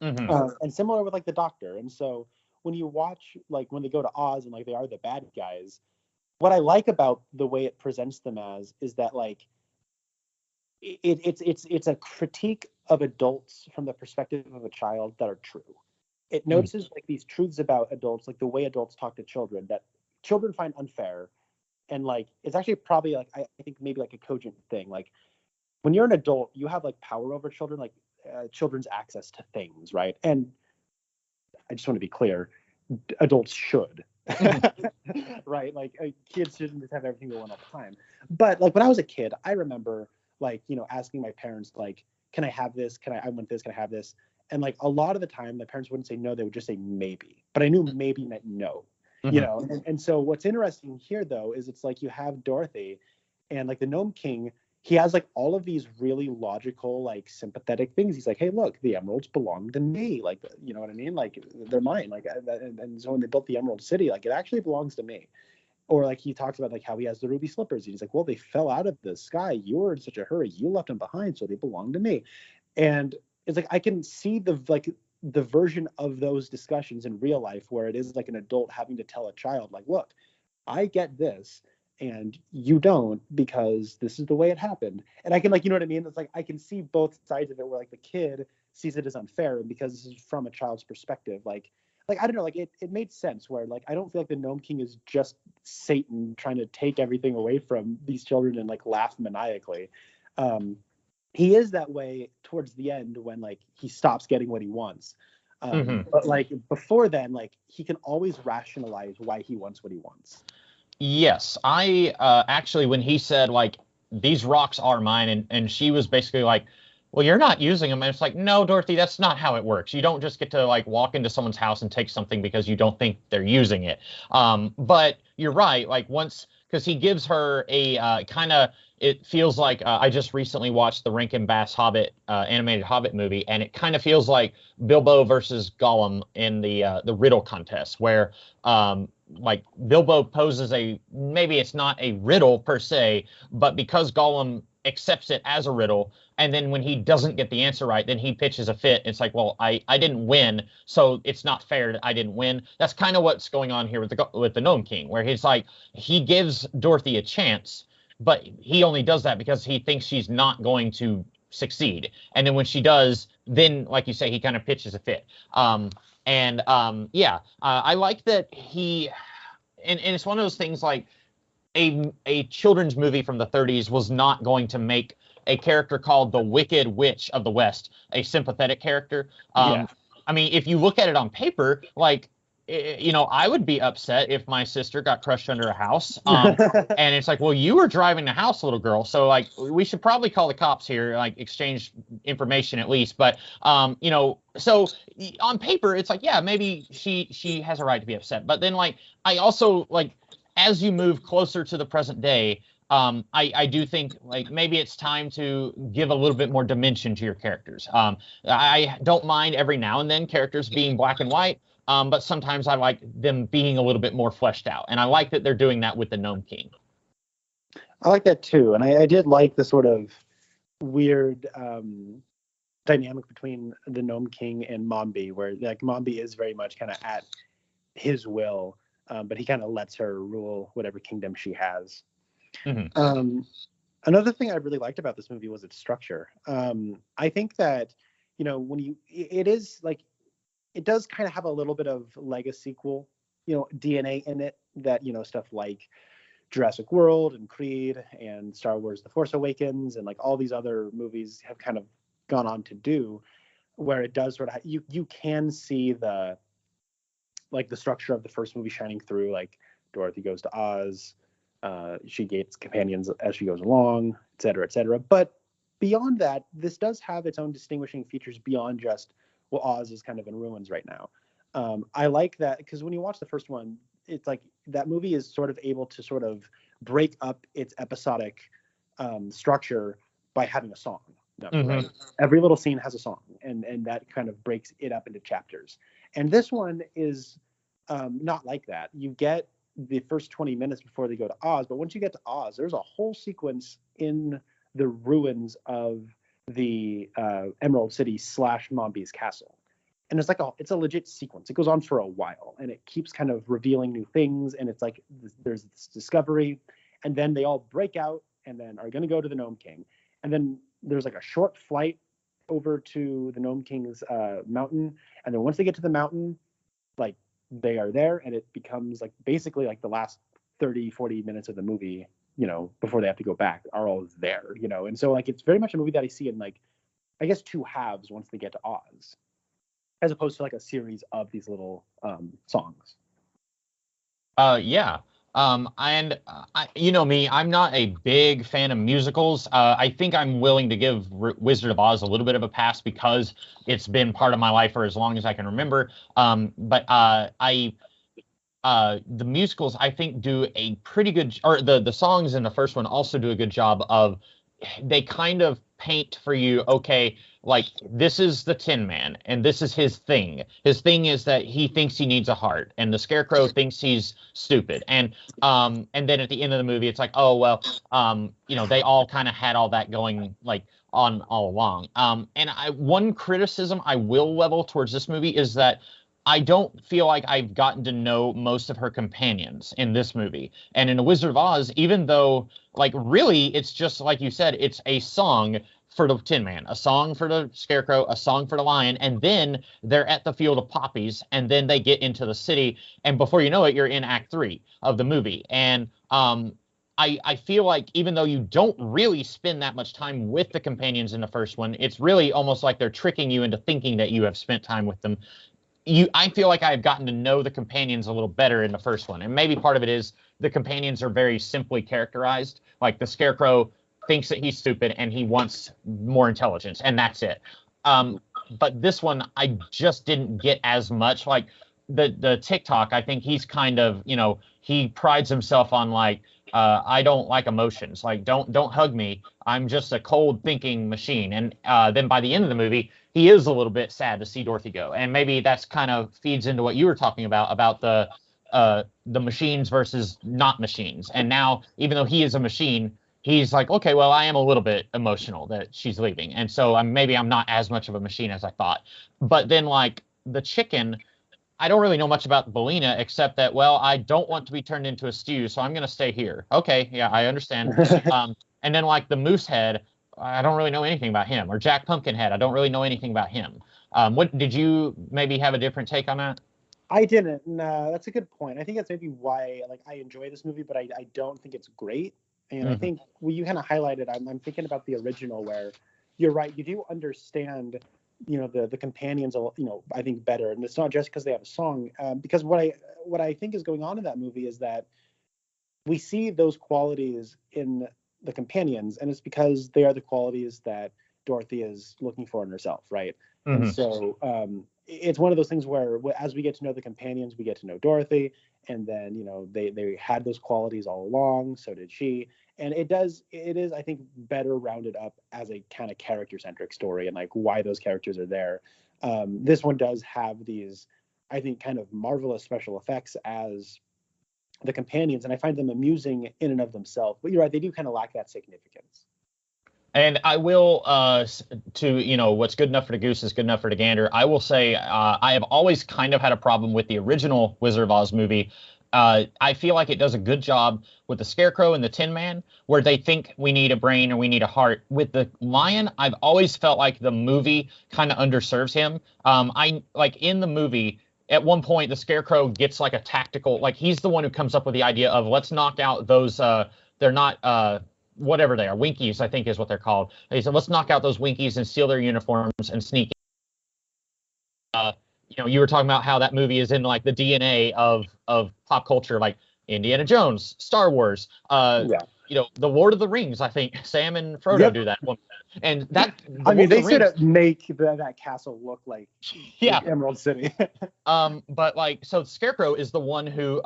Mm-hmm. And similar with like the doctor. And so when you watch like when they go to Oz and like they are the bad guys, what I like about the way it presents them as is that like it's a critique of adults from the perspective of a child that are true. It notices like these truths about adults, like the way adults talk to children that children find unfair, and like it's actually probably like I think maybe like a cogent thing. Like when you're an adult, you have like power over children, like children's access to things, right? And I just want to be clear, adults should. Right, like kids shouldn't just have everything they want all the time. But like when I was a kid, I remember like asking my parents like, can I have this, I want this, can I have this? And like a lot of the time my parents wouldn't say no, they would just say maybe, but I knew maybe meant no. Mm-hmm. And so what's interesting here though is it's like you have Dorothy and like the Gnome King, he has like all of these really logical, like sympathetic things. He's like, hey, look, the emeralds belong to me. Like, you know what I mean? Like, they're mine. Like, and so when they built the Emerald City, like, it actually belongs to me. Or like he talks about like how he has the ruby slippers. And he's like, well, they fell out of the sky. You were in such a hurry. You left them behind, so they belong to me. And it's like I can see the version of those discussions in real life where it is like an adult having to tell a child, like, look, I get this and you don't because this is the way it happened. And I can like, you know what I mean? It's like I can see both sides of it where like the kid sees it as unfair and because this is from a child's perspective, like I don't know, like it made sense where like I don't feel like the Gnome King is just Satan trying to take everything away from these children and like laugh maniacally. Um, he is that way towards the end when like he stops getting what he wants. Mm-hmm. But like before then, like he can always rationalize why he wants what he wants. Yes, I actually when he said like these rocks are mine, and she was basically like, well, you're not using them, and it's like, no, Dorothy, that's not how it works. You don't just get to like walk into someone's house and take something because you don't think they're using it. But you're right, like once because he gives her a kind of. It feels like I just recently watched the Rankin Bass Hobbit animated Hobbit movie, and it kind of feels like Bilbo versus Gollum in the riddle contest, where like Bilbo poses a maybe it's not a riddle per se, but because Gollum accepts it as a riddle, and then when he doesn't get the answer right, then he pitches a fit. It's like, well, I didn't win, so it's not fair that I didn't win. That's kind of what's going on here with the Gnome King, where he's like he gives Dorothy a chance, but he only does that because he thinks she's not going to succeed. And then when she does, then like you say, he kind of pitches a fit. Yeah, I like that he, and it's one of those things like a children's movie from the 30s was not going to make a character called the Wicked Witch of the West a sympathetic character. Yeah. I mean, if you look at it on paper, like I would be upset if my sister got crushed under a house. And it's like, well, you were driving the house, little girl. So like, we should probably call the cops here, like exchange information at least. But so on paper, it's like, yeah, maybe she has a right to be upset. But then like, I also like, as you move closer to the present day, I do think like maybe it's time to give a little bit more dimension to your characters. I don't mind every now and then characters being black and white. But sometimes I like them being a little bit more fleshed out. And I like that they're doing that with the Gnome King. I like that too. And I did like the sort of weird dynamic between the Gnome King and Mombi, where like Mombi is very much kind of at his will, but he kind of lets her rule whatever kingdom she has. Mm-hmm. Another thing I really liked about this movie was its structure. I think that, it is like, it does kind of have a little bit of Lego sequel, DNA in it that, stuff like Jurassic World and Creed and Star Wars The Force Awakens and like all these other movies have kind of gone on to do, where it does sort of you can see the structure of the first movie shining through. Like Dorothy goes to Oz, she gains companions as she goes along, et cetera, et cetera. But beyond that, this does have its own distinguishing features beyond just, well, Oz is kind of in ruins right now. I like that because when you watch the first one, it's like that movie is sort of able to sort of break up its episodic structure by having a song. Mm-hmm. Right? Every little scene has a song, and that kind of breaks it up into chapters. And this one is not like that. You get the first 20 minutes before they go to Oz, but once you get to Oz, there's a whole sequence in the ruins of the Emerald City / Mombi's castle. And it's a legit sequence. It goes on for a while, and it keeps kind of revealing new things. And it's like there's this discovery, and then they all break out, and then are going to go to the Gnome King. And then there's like a short flight over to the Gnome King's mountain, and then once they get to the mountain, like they are there, and it becomes like basically like the last 30-40 minutes of the movie, before they have to go back, are all there, and so like it's very much a movie that I see in like, I guess, two halves once they get to Oz, as opposed to like a series of these little songs. Yeah. And you know me, I'm not a big fan of musicals. I think I'm willing to give Wizard of Oz a little bit of a pass because it's been part of my life for as long as I can remember. But the musicals I think do a pretty good, or the songs in the first one also do a good job of, they kind of paint for you, okay, like this is the Tin Man and this is his thing. His thing is that he thinks he needs a heart, and the Scarecrow thinks he's stupid. And then at the end of the movie, it's like, oh well, they all kind of had all that going like on all along. And one criticism I will level towards this movie is that I don't feel like I've gotten to know most of her companions in this movie. And in The Wizard of Oz, even though, like, really, it's just like you said, it's a song for the Tin Man, a song for the Scarecrow, a song for the Lion, and then they're at the Field of Poppies, and then they get into the city, and before you know it, you're in Act 3 of the movie. And I feel like even though you don't really spend that much time with the companions in the first one, it's really almost like they're tricking you into thinking that you have spent time with them. I feel like I've gotten to know the companions a little better in the first one. And maybe part of it is the companions are very simply characterized. Like the Scarecrow thinks that he's stupid and he wants more intelligence, and that's it. But this one, I just didn't get as much. Like the TikTok, I think he's kind of, he prides himself on like, I don't like emotions. Like, don't hug me. I'm just a cold thinking machine. And then by the end of the movie, he is a little bit sad to see Dorothy go. And maybe that's kind of feeds into what you were talking about the machines versus not machines. And now, even though he is a machine, he's like, okay, well, I am a little bit emotional that she's leaving. And so maybe I'm not as much of a machine as I thought. But then like the chicken, I don't really know much about Belina except that, well, I don't want to be turned into a stew, so I'm going to stay here. Okay, yeah, I understand. And then like the moose head, I don't really know anything about him. Or Jack Pumpkinhead, I don't really know anything about him. What did you maybe have a different take on that? I didn't. No, that's a good point. I think that's maybe why like I enjoy this movie, but I don't think it's great. And I think you kind of highlighted, I'm thinking about the original where you're right. You do understand the companions, I think better, and it's not just because they have a song. Because what I think is going on in that movie is that we see those qualities in the companions, and it's because they are the qualities that Dorothy is looking for in herself, right? And so it's one of those things where as we get to know the companions, we get to know Dorothy, and then they had those qualities all along. So did she, and it is, I think, better rounded up as a kind of character centric story and like why those characters are there. This one does have these, I think, kind of marvelous special effects as the companions, and I find them amusing in and of themselves. But you're right, they do kind of lack that significance. And I will, what's good enough for the goose is good enough for the gander. I will say I have always kind of had a problem with the original Wizard of Oz movie. I feel like it does a good job with the Scarecrow and the Tin Man, where they think we need a brain or we need a heart. With the Lion, I've always felt like the movie kind of underserves him. I like in the movie, at one point, the Scarecrow gets like a tactical, like he's the one who comes up with the idea of let's knock out those. They're not. Whatever they are, Winkies, I think is what they're called. He said, let's knock out those Winkies and steal their uniforms and sneak. You were talking about how that movie is in like the DNA of pop culture, like Indiana Jones, Star Wars, the Lord of the Rings. I think Sam and Frodo do that one. And that, they sort of make that castle look like Emerald City. But like, so Scarecrow is the one who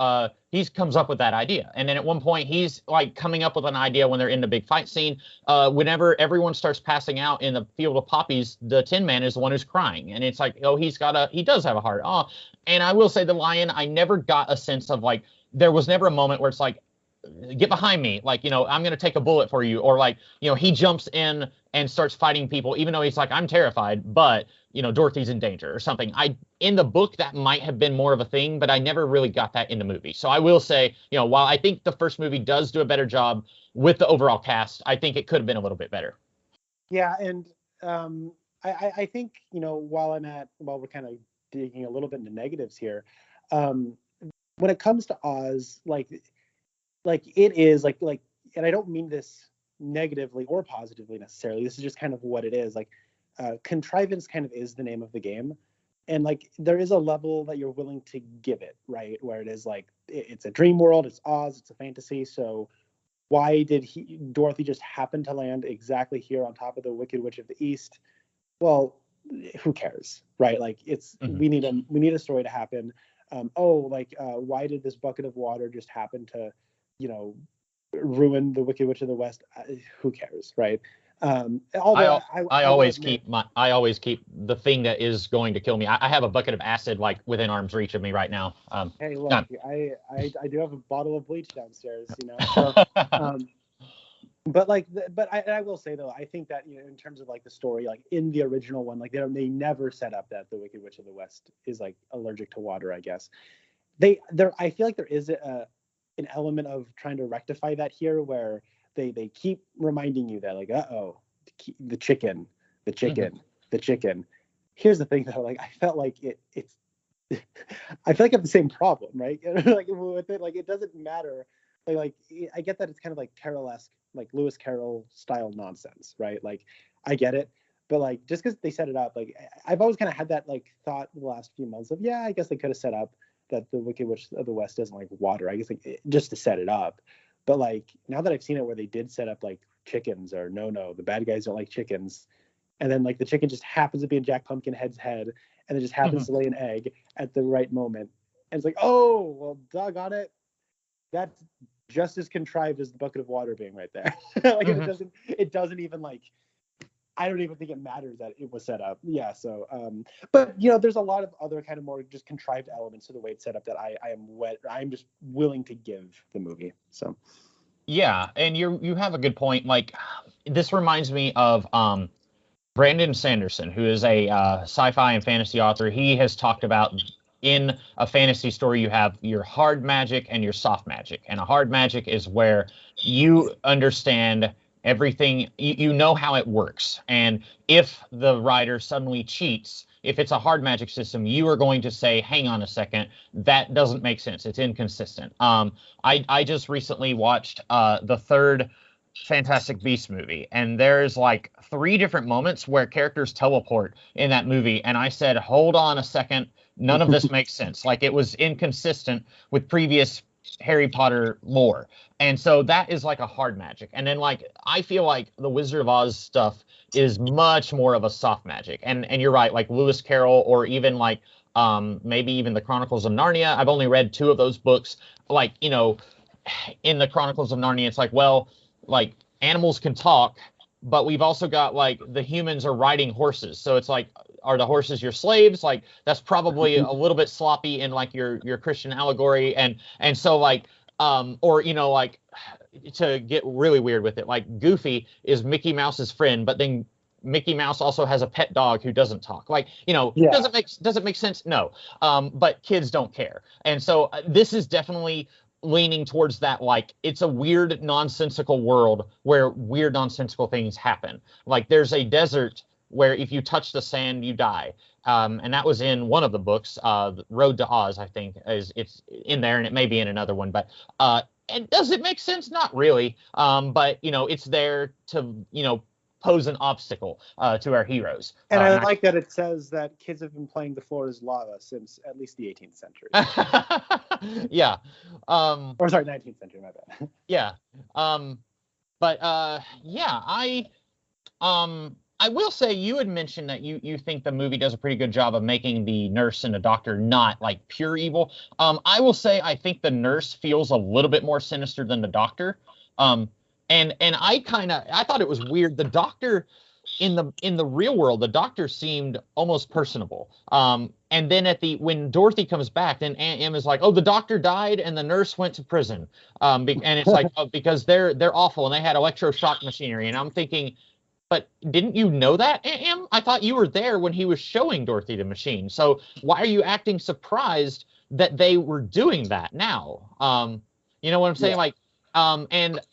he comes up with that idea, and then at one point he's like coming up with an idea when they're in the big fight scene. Whenever everyone starts passing out in the field of poppies, the Tin Man is the one who's crying, and it's like, oh, he does have a heart. Oh, and I will say the Lion, I never got a sense of like, there was never a moment where it's like, get behind me, like, I'm going to take a bullet for you, or like, he jumps in and starts fighting people, even though he's like, I'm terrified, but Dorothy's in danger or something. In the book that might have been more of a thing, but I never really got that in the movie. So I will say, while I think the first movie does do a better job with the overall cast, I think it could have been a little bit better. Yeah, and I think while we're kind of digging a little bit into negatives here, when it comes to Oz, like it is like, and I don't mean this negatively or positively necessarily. This is just kind of what it is. Like, contrivance kind of is the name of the game, and like there is a level that you're willing to give it, right? Where it is like it's a dream world, it's Oz, it's a fantasy. So why did Dorothy just happen to land exactly here on top of the Wicked Witch of the East? Well, who cares, right? Like we need a story to happen. Why did this bucket of water just happen to ruin the Wicked Witch of the West? Who cares, right? I always keep the thing that is going to kill me. I have a bucket of acid like within arm's reach of me right now. Hey, look, I do have a bottle of bleach downstairs, So, but I will say though, I think that in terms of like the story, like in the original one, like they never set up that the Wicked Witch of the West is like allergic to water. I guess I feel like there is an element of trying to rectify that here, where they keep reminding you that like, the chicken. Here's the thing though, like I felt like it's I feel like I have the same problem, right? Like with it, like it doesn't matter. Like I get that it's kind of like Carol-esque, like Lewis Carroll style nonsense, right? Like I get it, but like just because they set it up, like I've always kind of had that like thought in the last few months of, I guess they could have set up that the Wicked Witch of the West doesn't like water. I guess like just to set it up. But like now that I've seen it where they did set up like chickens, or no, the bad guys don't like chickens, and then like the chicken just happens to be in Jack Pumpkinhead's head, and it just happens to lay an egg at the right moment, and it's like, oh well, doggone it, that's just as contrived as the bucket of water being right there. Like it doesn't even like, I don't even think it matters that it was set up. Yeah. So, but there's a lot of other kind of more just contrived elements to the way it's set up that I'm just willing to give the movie. So. Yeah, and you have a good point. Like, this reminds me of Brandon Sanderson, who is a sci-fi and fantasy author. He has talked about in a fantasy story, you have your hard magic and your soft magic, and a hard magic is where you understand everything, you know how it works, and if the writer suddenly cheats, if it's a hard magic system, you are going to say, hang on a second, that doesn't make sense, it's inconsistent. I just recently watched the third Fantastic Beasts movie, and there's like 3 different moments where characters teleport in that movie, and I said, hold on a second, none of this makes sense. Like, it was inconsistent with previous Harry Potter lore. And so that is like a hard magic. And then, like, I feel like the Wizard of Oz stuff is much more of a soft magic. And you're right, like Lewis Carroll, or even like maybe even the Chronicles of Narnia. I've only read 2 of those books. Like, in the Chronicles of Narnia, it's like, well, like, animals can talk, but we've also got like the humans are riding horses. So it's like, are the horses your slaves? Like, that's probably a little bit sloppy in like your Christian allegory. And so like, or like, to get really weird with it, like Goofy is Mickey Mouse's friend, but then Mickey Mouse also has a pet dog who doesn't talk. Like, Yeah. does it make sense? No. But kids don't care. And so this is definitely leaning towards that. Like, it's a weird nonsensical world where weird nonsensical things happen. Like, there's a desert where if you touch the sand you die, and that was in one of the books, Road to Oz, I think, it's in there, and it may be in another one. But and does it make sense? Not really. But it's there to pose an obstacle to our heroes. And I like that it says that kids have been playing the floor is lava since at least the 18th century. Yeah. Or sorry, 19th century, my bad. Yeah. But yeah, I will say, you had mentioned that you think the movie does a pretty good job of making the nurse and the doctor not like pure evil. I will say I think the nurse feels a little bit more sinister than the doctor. And I thought it was weird. The doctor in the real world, the doctor seemed almost personable. And then when Dorothy comes back, then Aunt Em is like, "Oh, the doctor died and the nurse went to prison." And it's like, oh, because they're awful and they had electroshock machinery. And I'm thinking, but didn't you know that, Aunt Em? I thought you were there when he was showing Dorothy the machine. So why are you acting surprised that they were doing that now? You know what I'm saying? Yeah. Like,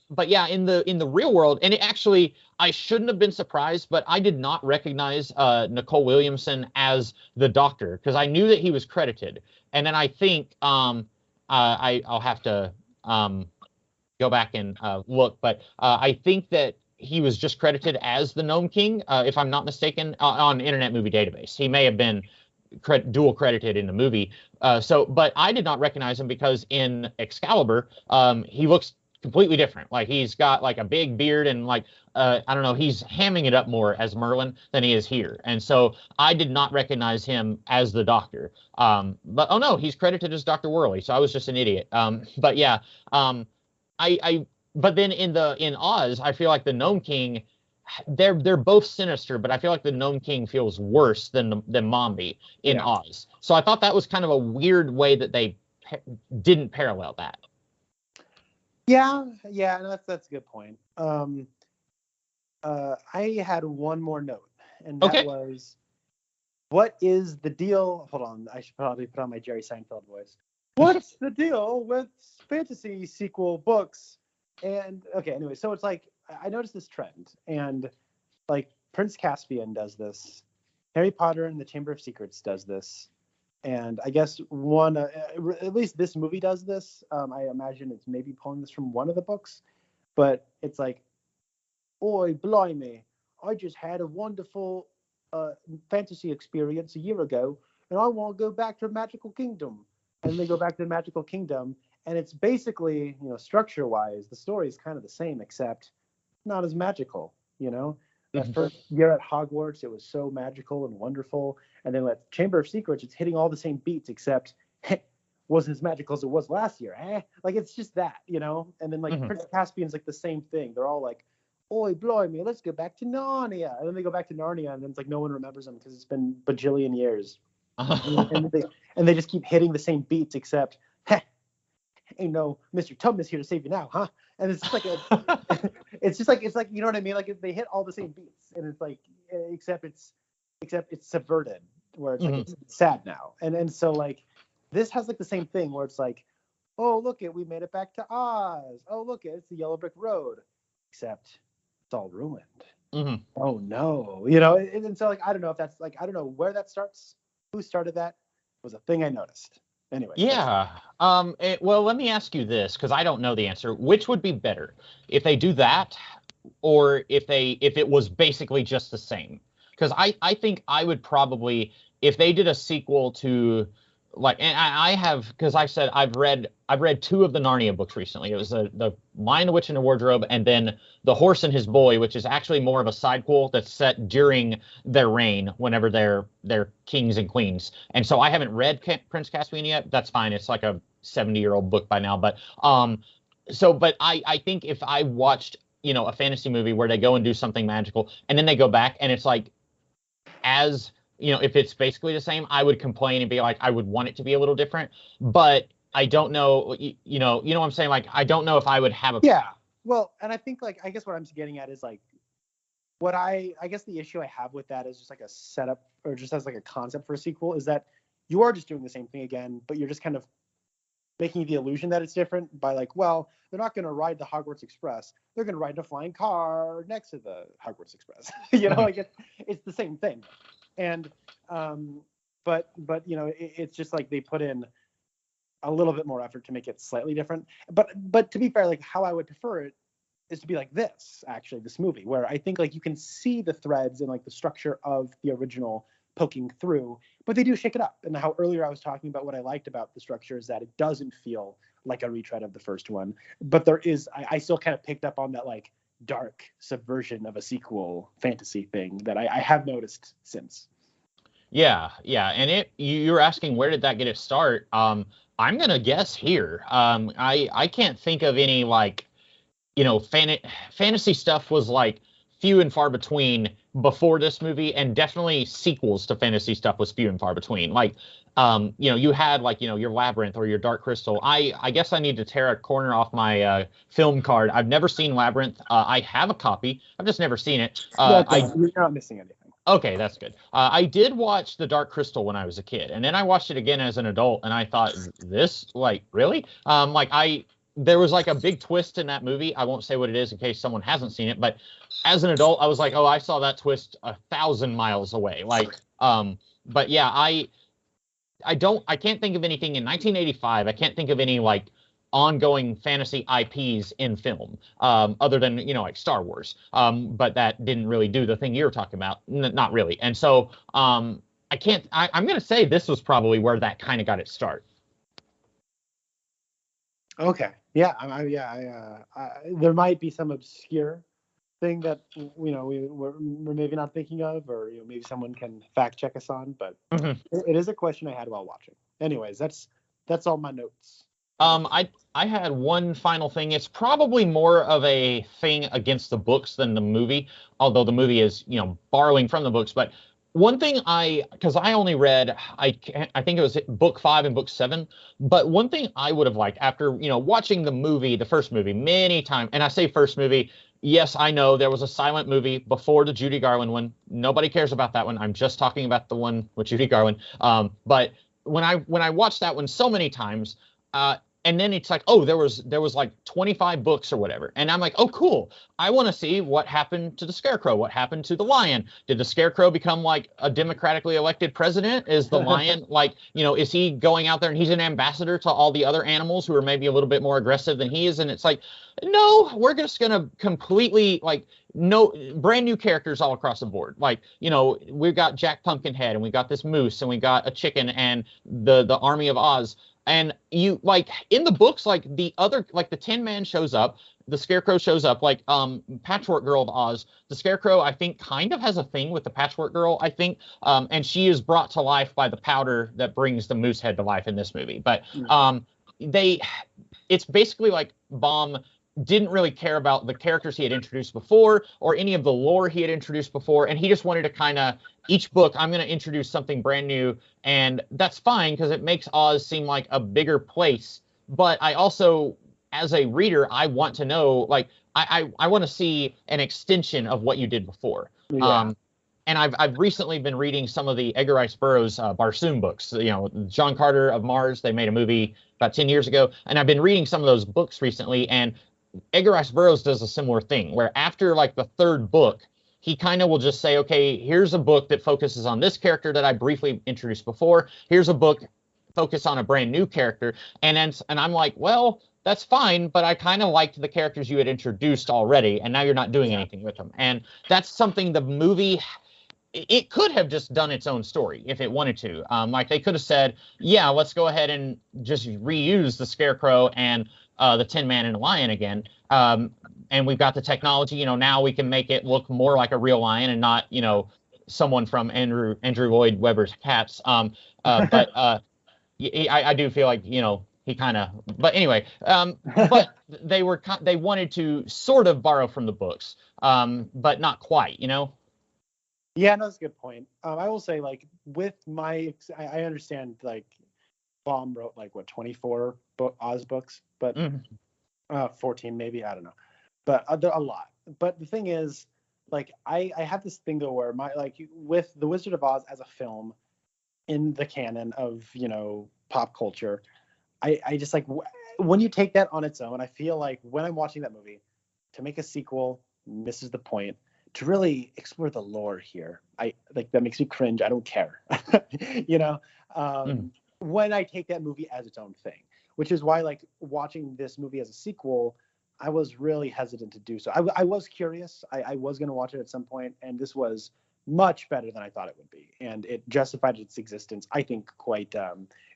but yeah, in the real world, and it actually, I shouldn't have been surprised, but I did not recognize Nicole Williamson as the doctor, because I knew that he was credited. And then I think I'll have to go back and look, but I think that he was just credited as the Gnome King, if I'm not mistaken, on Internet Movie Database. He may have been dual credited in the movie. But I did not recognize him because in Excalibur, he looks completely different. Like, he's got like a big beard and like, I don't know, he's hamming it up more as Merlin than he is here. And so I did not recognize him as the Doctor. But oh no, he's credited as Dr. Worley. So I was just an idiot. But yeah, but then in Oz, I feel like the Gnome King, they're both sinister, but I feel like the Gnome King feels worse than Mombi in Oz. So I thought that was kind of a weird way that they didn't parallel that. Yeah, no, that's a good point. I had one more note, and that was, what is the deal? Hold on, I should probably put on my Jerry Seinfeld voice. What's the deal with fantasy sequel books? And okay, anyway, so it's like, I noticed this trend, and like Prince Caspian does this, Harry Potter and the Chamber of Secrets does this, and I guess at least this movie does this. I imagine it's maybe pulling this from one of the books, but it's like, oi, blimey, I just had a wonderful fantasy experience a year ago, and I want to go back to Magical Kingdom. And they go back to the Magical Kingdom, and it's basically, structure-wise, the story is kind of the same, except not as magical, That first year at Hogwarts, it was so magical and wonderful. And then with Chamber of Secrets, it's hitting all the same beats, except wasn't as magical as it was last year. Like, it's just that, And then, like, Prince Caspian's like the same thing. They're all like, oi, blimey, let's go back to Narnia. And then they go back to Narnia, and then it's like no one remembers them because it's been bajillion years. and they just keep hitting the same beats, except, ain't no Mr. Tubman's here to save you now, huh? And it's just like it's like you know what I mean? Like, they hit all the same beats, and it's like, except it's subverted, where it's like, it's sad now, and so like this has like the same thing where it's like, oh look it, we made it back to Oz. Oh look it, it's the Yellow Brick Road, except it's all ruined. Oh no, and so like I don't know if that's like, I don't know where that starts, who started that. It was a thing I noticed. Anyway, Yeah. Well, let me ask you this because I don't know the answer. Which would be better if they do that, or if it was basically just the same? Because I think I would probably, if they did a sequel to, like, and I have, because I said I've read two of the Narnia books recently. It was the Lion, the Witch, and the Wardrobe, and then The Horse and His Boy, which is actually more of a sidequel that's set during their reign, whenever they're kings and queens. And so I haven't read Prince Caspian yet. That's fine. It's like a 70-year-old book by now, but but I think if I watched, a fantasy movie where they go and do something magical and then they go back and it's like, as if it's basically the same, I would complain and be like, I would want it to be a little different. But I don't know, what I'm saying? Like, I don't know if I would have a. Yeah. Well, and I think, like, I guess what I'm getting at is, like, what I guess the issue I have with that is just like a setup, or just as like a concept for a sequel, is that you are just doing the same thing again, but you're just kind of making the illusion that it's different by, like, well, they're not going to ride the Hogwarts Express. They're going to ride a flying car next to the Hogwarts Express. Like, it's the same thing. And but it's just like they put in a little bit more effort to make it slightly different. But to be fair, like, how I would prefer it is to be like this movie, where I think, like, you can see the threads and, like, the structure of the original poking through, but they do shake it up. And how earlier I was talking about what I liked about the structure is that it doesn't feel like a retread of the first one, but there is, I still kind of picked up on that, like, dark subversion of a sequel fantasy thing that I have noticed since. Yeah, yeah, and you're asking where did that get its start? I'm gonna guess here. I can't think of any, like, fantasy stuff was like few and far between before this movie, and definitely sequels to fantasy stuff was few and far between. Like, you had, like, your Labyrinth or your Dark Crystal. I guess I need to tear a corner off my film card. I've never seen Labyrinth. I have a copy. I've just never seen it. You're not missing anything. Okay, that's good. I did watch The Dark Crystal when I was a kid, and then I watched it again as an adult, and I thought, this, like, really? There was, like, a big twist in that movie. I won't say what it is in case someone hasn't seen it, but as an adult, I was like, oh, I saw that twist 1,000 miles away. Like, but yeah, I can't think of anything in 1985. I can't think of any, like, ongoing fantasy IPs in film, other than, like, Star Wars. But that didn't really do the thing you're talking about. Not really. And so I'm going to say this was probably where that kind of got its start. Okay. Yeah. There might be some obscure thing that we're maybe not thinking of, or maybe someone can fact check us on. But it is a question I had while watching. Anyways, that's all my notes. I had one final thing. It's probably more of a thing against the books than the movie, although the movie is, borrowing from the books. But one thing because I only read, I think it was book 5 and book 7, but one thing I would have liked after, watching the first movie many times, and I say first movie, yes, I know there was a silent movie before the Judy Garland one. Nobody cares about that one. I'm just talking about the one with Judy Garland. But when I watched that one so many times, and then it's like, oh, there was like 25 books or whatever. And I'm like, oh, cool. I want to see what happened to the Scarecrow. What happened to the Lion? Did the Scarecrow become, like, a democratically elected president? Is the Lion, like, is he going out there and he's an ambassador to all the other animals who are maybe a little bit more aggressive than he is? And it's like, no, we're just going to completely, like, no, brand new characters all across the board. Like, we've got Jack Pumpkinhead, and we got this moose, and we got a chicken, and the Army of Oz. And you, like, in the books, like, the other, like, the Tin Man shows up, the Scarecrow shows up, like, Patchwork Girl of Oz. The Scarecrow, I think, kind of has a thing with the Patchwork Girl, I think. And she is brought to life by the powder that brings the moose head to life in this movie. But it's basically like Baum didn't really care about the characters he had introduced before or any of the lore he had introduced before, and he just wanted to kind of, each book, I'm going to introduce something brand new, and that's fine because it makes Oz seem like a bigger place. But I also, as a reader, I want to know, like, I want to see an extension of what you did before. Yeah. And I've recently been reading some of the Edgar Rice Burroughs Barsoom books. John Carter of Mars, they made a movie about 10 years ago, and I've been reading some of those books recently, and Edgar Rice Burroughs does a similar thing where after, like, the third book, he kind of will just say, okay, here's a book that focuses on this character that I briefly introduced before. Here's a book focus on a brand new character. And I'm like, well, that's fine, but I kind of liked the characters you had introduced already, and now you're not doing anything with them. And that's something the movie, it could have just done its own story if it wanted to. Like they could have said, yeah, let's go ahead and just reuse the Scarecrow and the Tin Man and the Lion again. And we've got the technology, now we can make it look more like a real lion and not, someone from Andrew Lloyd Webber's Cats. But I do feel like, he kind of, but anyway, but they wanted to sort of borrow from the books, but not quite, Yeah, no, that's a good point. I will say, like, with I understand, like, Baum wrote, like, 24 Oz books, but 14 maybe, I don't know. But a lot. But the thing is, like, I have this thing, though, where with The Wizard of Oz as a film in the canon of, pop culture, I just, like, when you take that on its own, I feel like when I'm watching that movie, to make a sequel misses the point. To really explore the lore here, that makes me cringe. I don't care, when I take that movie as its own thing, which is why, like, watching this movie as a sequel, I was really hesitant to do so. I was curious. I was going to watch it at some point, and this was much better than I thought it would be, and it justified its existence, I think, quite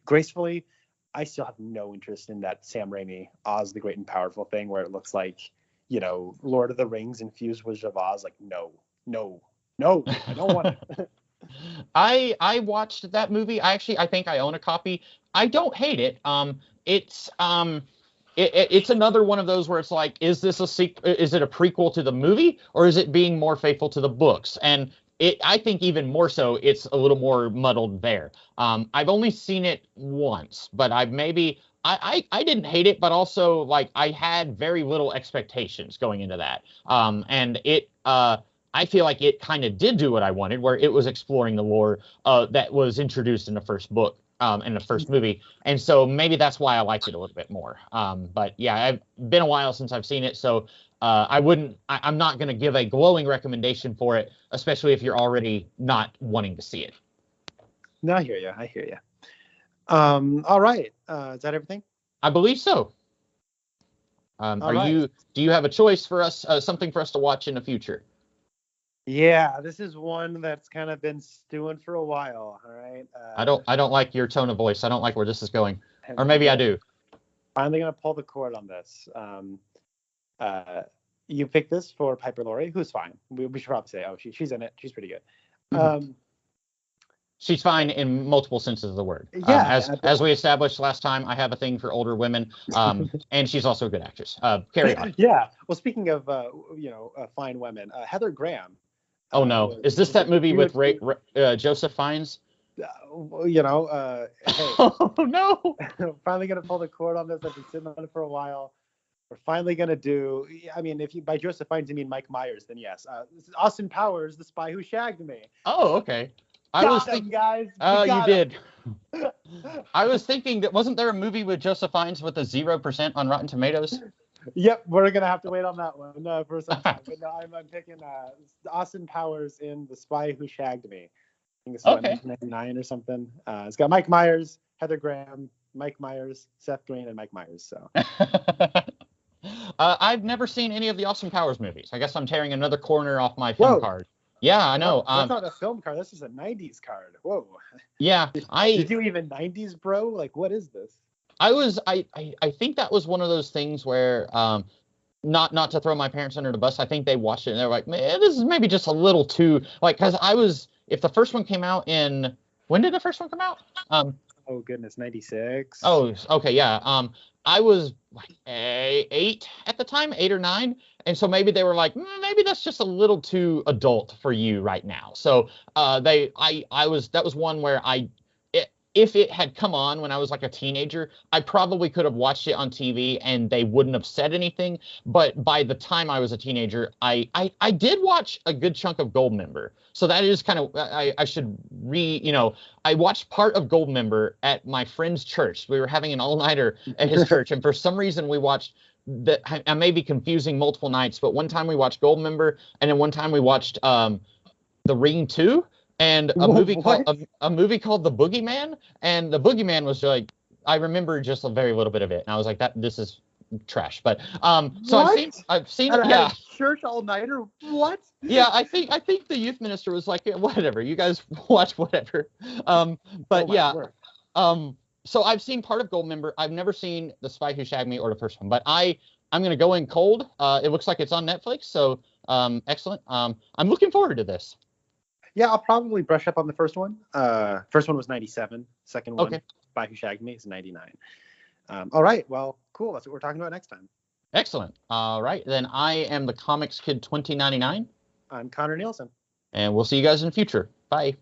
gracefully. I still have no interest in that Sam Raimi Oz the Great and Powerful thing, where it looks like, Lord of the Rings infused Wizard of Oz. Like, no, I don't want it. I watched that movie. I think I own a copy. I don't hate it. It's another one of those where it's like, is this is it a prequel to the movie, or is it being more faithful to the books? And I think even more so, it's a little more muddled there. I've only seen it once, but I didn't hate it, but also, like, I had very little expectations going into that. And I feel like it kind of did do what I wanted, where it was exploring the lore that was introduced in the first book, in the first movie. And so maybe that's why I liked it a little bit more. But yeah, I've been a while since I've seen it, so I'm not going to give a glowing recommendation for it, especially if you're already not wanting to see it. No, I hear you. All right. Is that everything? I believe so. Do you have a choice for us, something for us to watch in the future? Yeah, this is one that's kind of been stewing for a while. All right. I don't like your tone of voice. I don't like where this is going. Or maybe I do. Finally gonna pull the cord on this. You picked this for Piper Laurie, who's fine. We should probably say, she's in it. She's pretty good. She's fine in multiple senses of the word. Yeah. As we established last time, I have a thing for older women, and she's also a good actress. Carry on. Yeah. Well, speaking of fine women, Heather Graham. Oh no! Is this that movie with Joseph Fiennes? Hey. Oh no! Finally gonna pull the cord on this. I've been sitting on it for a while. We're finally gonna do. I mean, if you by Joseph Fiennes you mean Mike Myers, then yes. This is Austin Powers, The Spy Who Shagged Me. Oh, okay. I was thinking, guys. Oh, you did. I was thinking that wasn't there a movie with Joseph Fiennes with a 0% on Rotten Tomatoes? Yep, we're gonna have to wait on that one for some time. But no, I'm picking Austin Powers in The Spy Who Shagged Me. I think it's 1999 or something. It's got Mike Myers, Heather Graham, Mike Myers, Seth Green, and Mike Myers. So. I've never seen any of the Austin Powers movies. I guess I'm tearing another corner off my film card. Yeah, I know. That's not a film card. That's just a 90s card. Whoa. Yeah. Did you even 90s, bro? Like, what is this? I think that was one of those things where, not to throw my parents under the bus, I think they watched it and they're like, man, this is maybe just a little too, like, because if the first one came out when did the first one come out? Oh, goodness, 96. Oh, okay, yeah. I was like 8 at the time, 8 or 9. And so maybe they were like, maybe that's just a little too adult for you right now. So that was one where if it had come on when I was like a teenager, I probably could have watched it on TV and they wouldn't have said anything. But by the time I was a teenager, I did watch a good chunk of Goldmember. So that is kind of, I should I watched part of Goldmember at my friend's church. We were having an all-nighter at his church. And for some reason we watched, I may be confusing multiple nights, but one time we watched Goldmember and then one time we watched The Ring 2. and What? a movie called The Boogeyman, and The Boogeyman was like, I remember just a very little bit of it, and I was like, this is trash. But so What? I've seen At yeah. a church all nighter? What? Yeah, I think the youth minister was like, "Yeah, whatever, you guys watch whatever." Oh But my yeah, word. so I've seen part of Goldmember. I've never seen The Spy Who Shagged Me or the first one, but I'm gonna go in cold. It looks like it's on Netflix, so excellent. I'm looking forward to this. Yeah, I'll probably brush up on the first one. First one was 97. Second one, Okay, Spy Who Shagged Me, is 99. All right. Well, cool. That's what we're talking about next time. excellent. All right, then I am the Comics Kid 2099, I'm Connor Nielsen. and we'll see you guys in the future. Bye.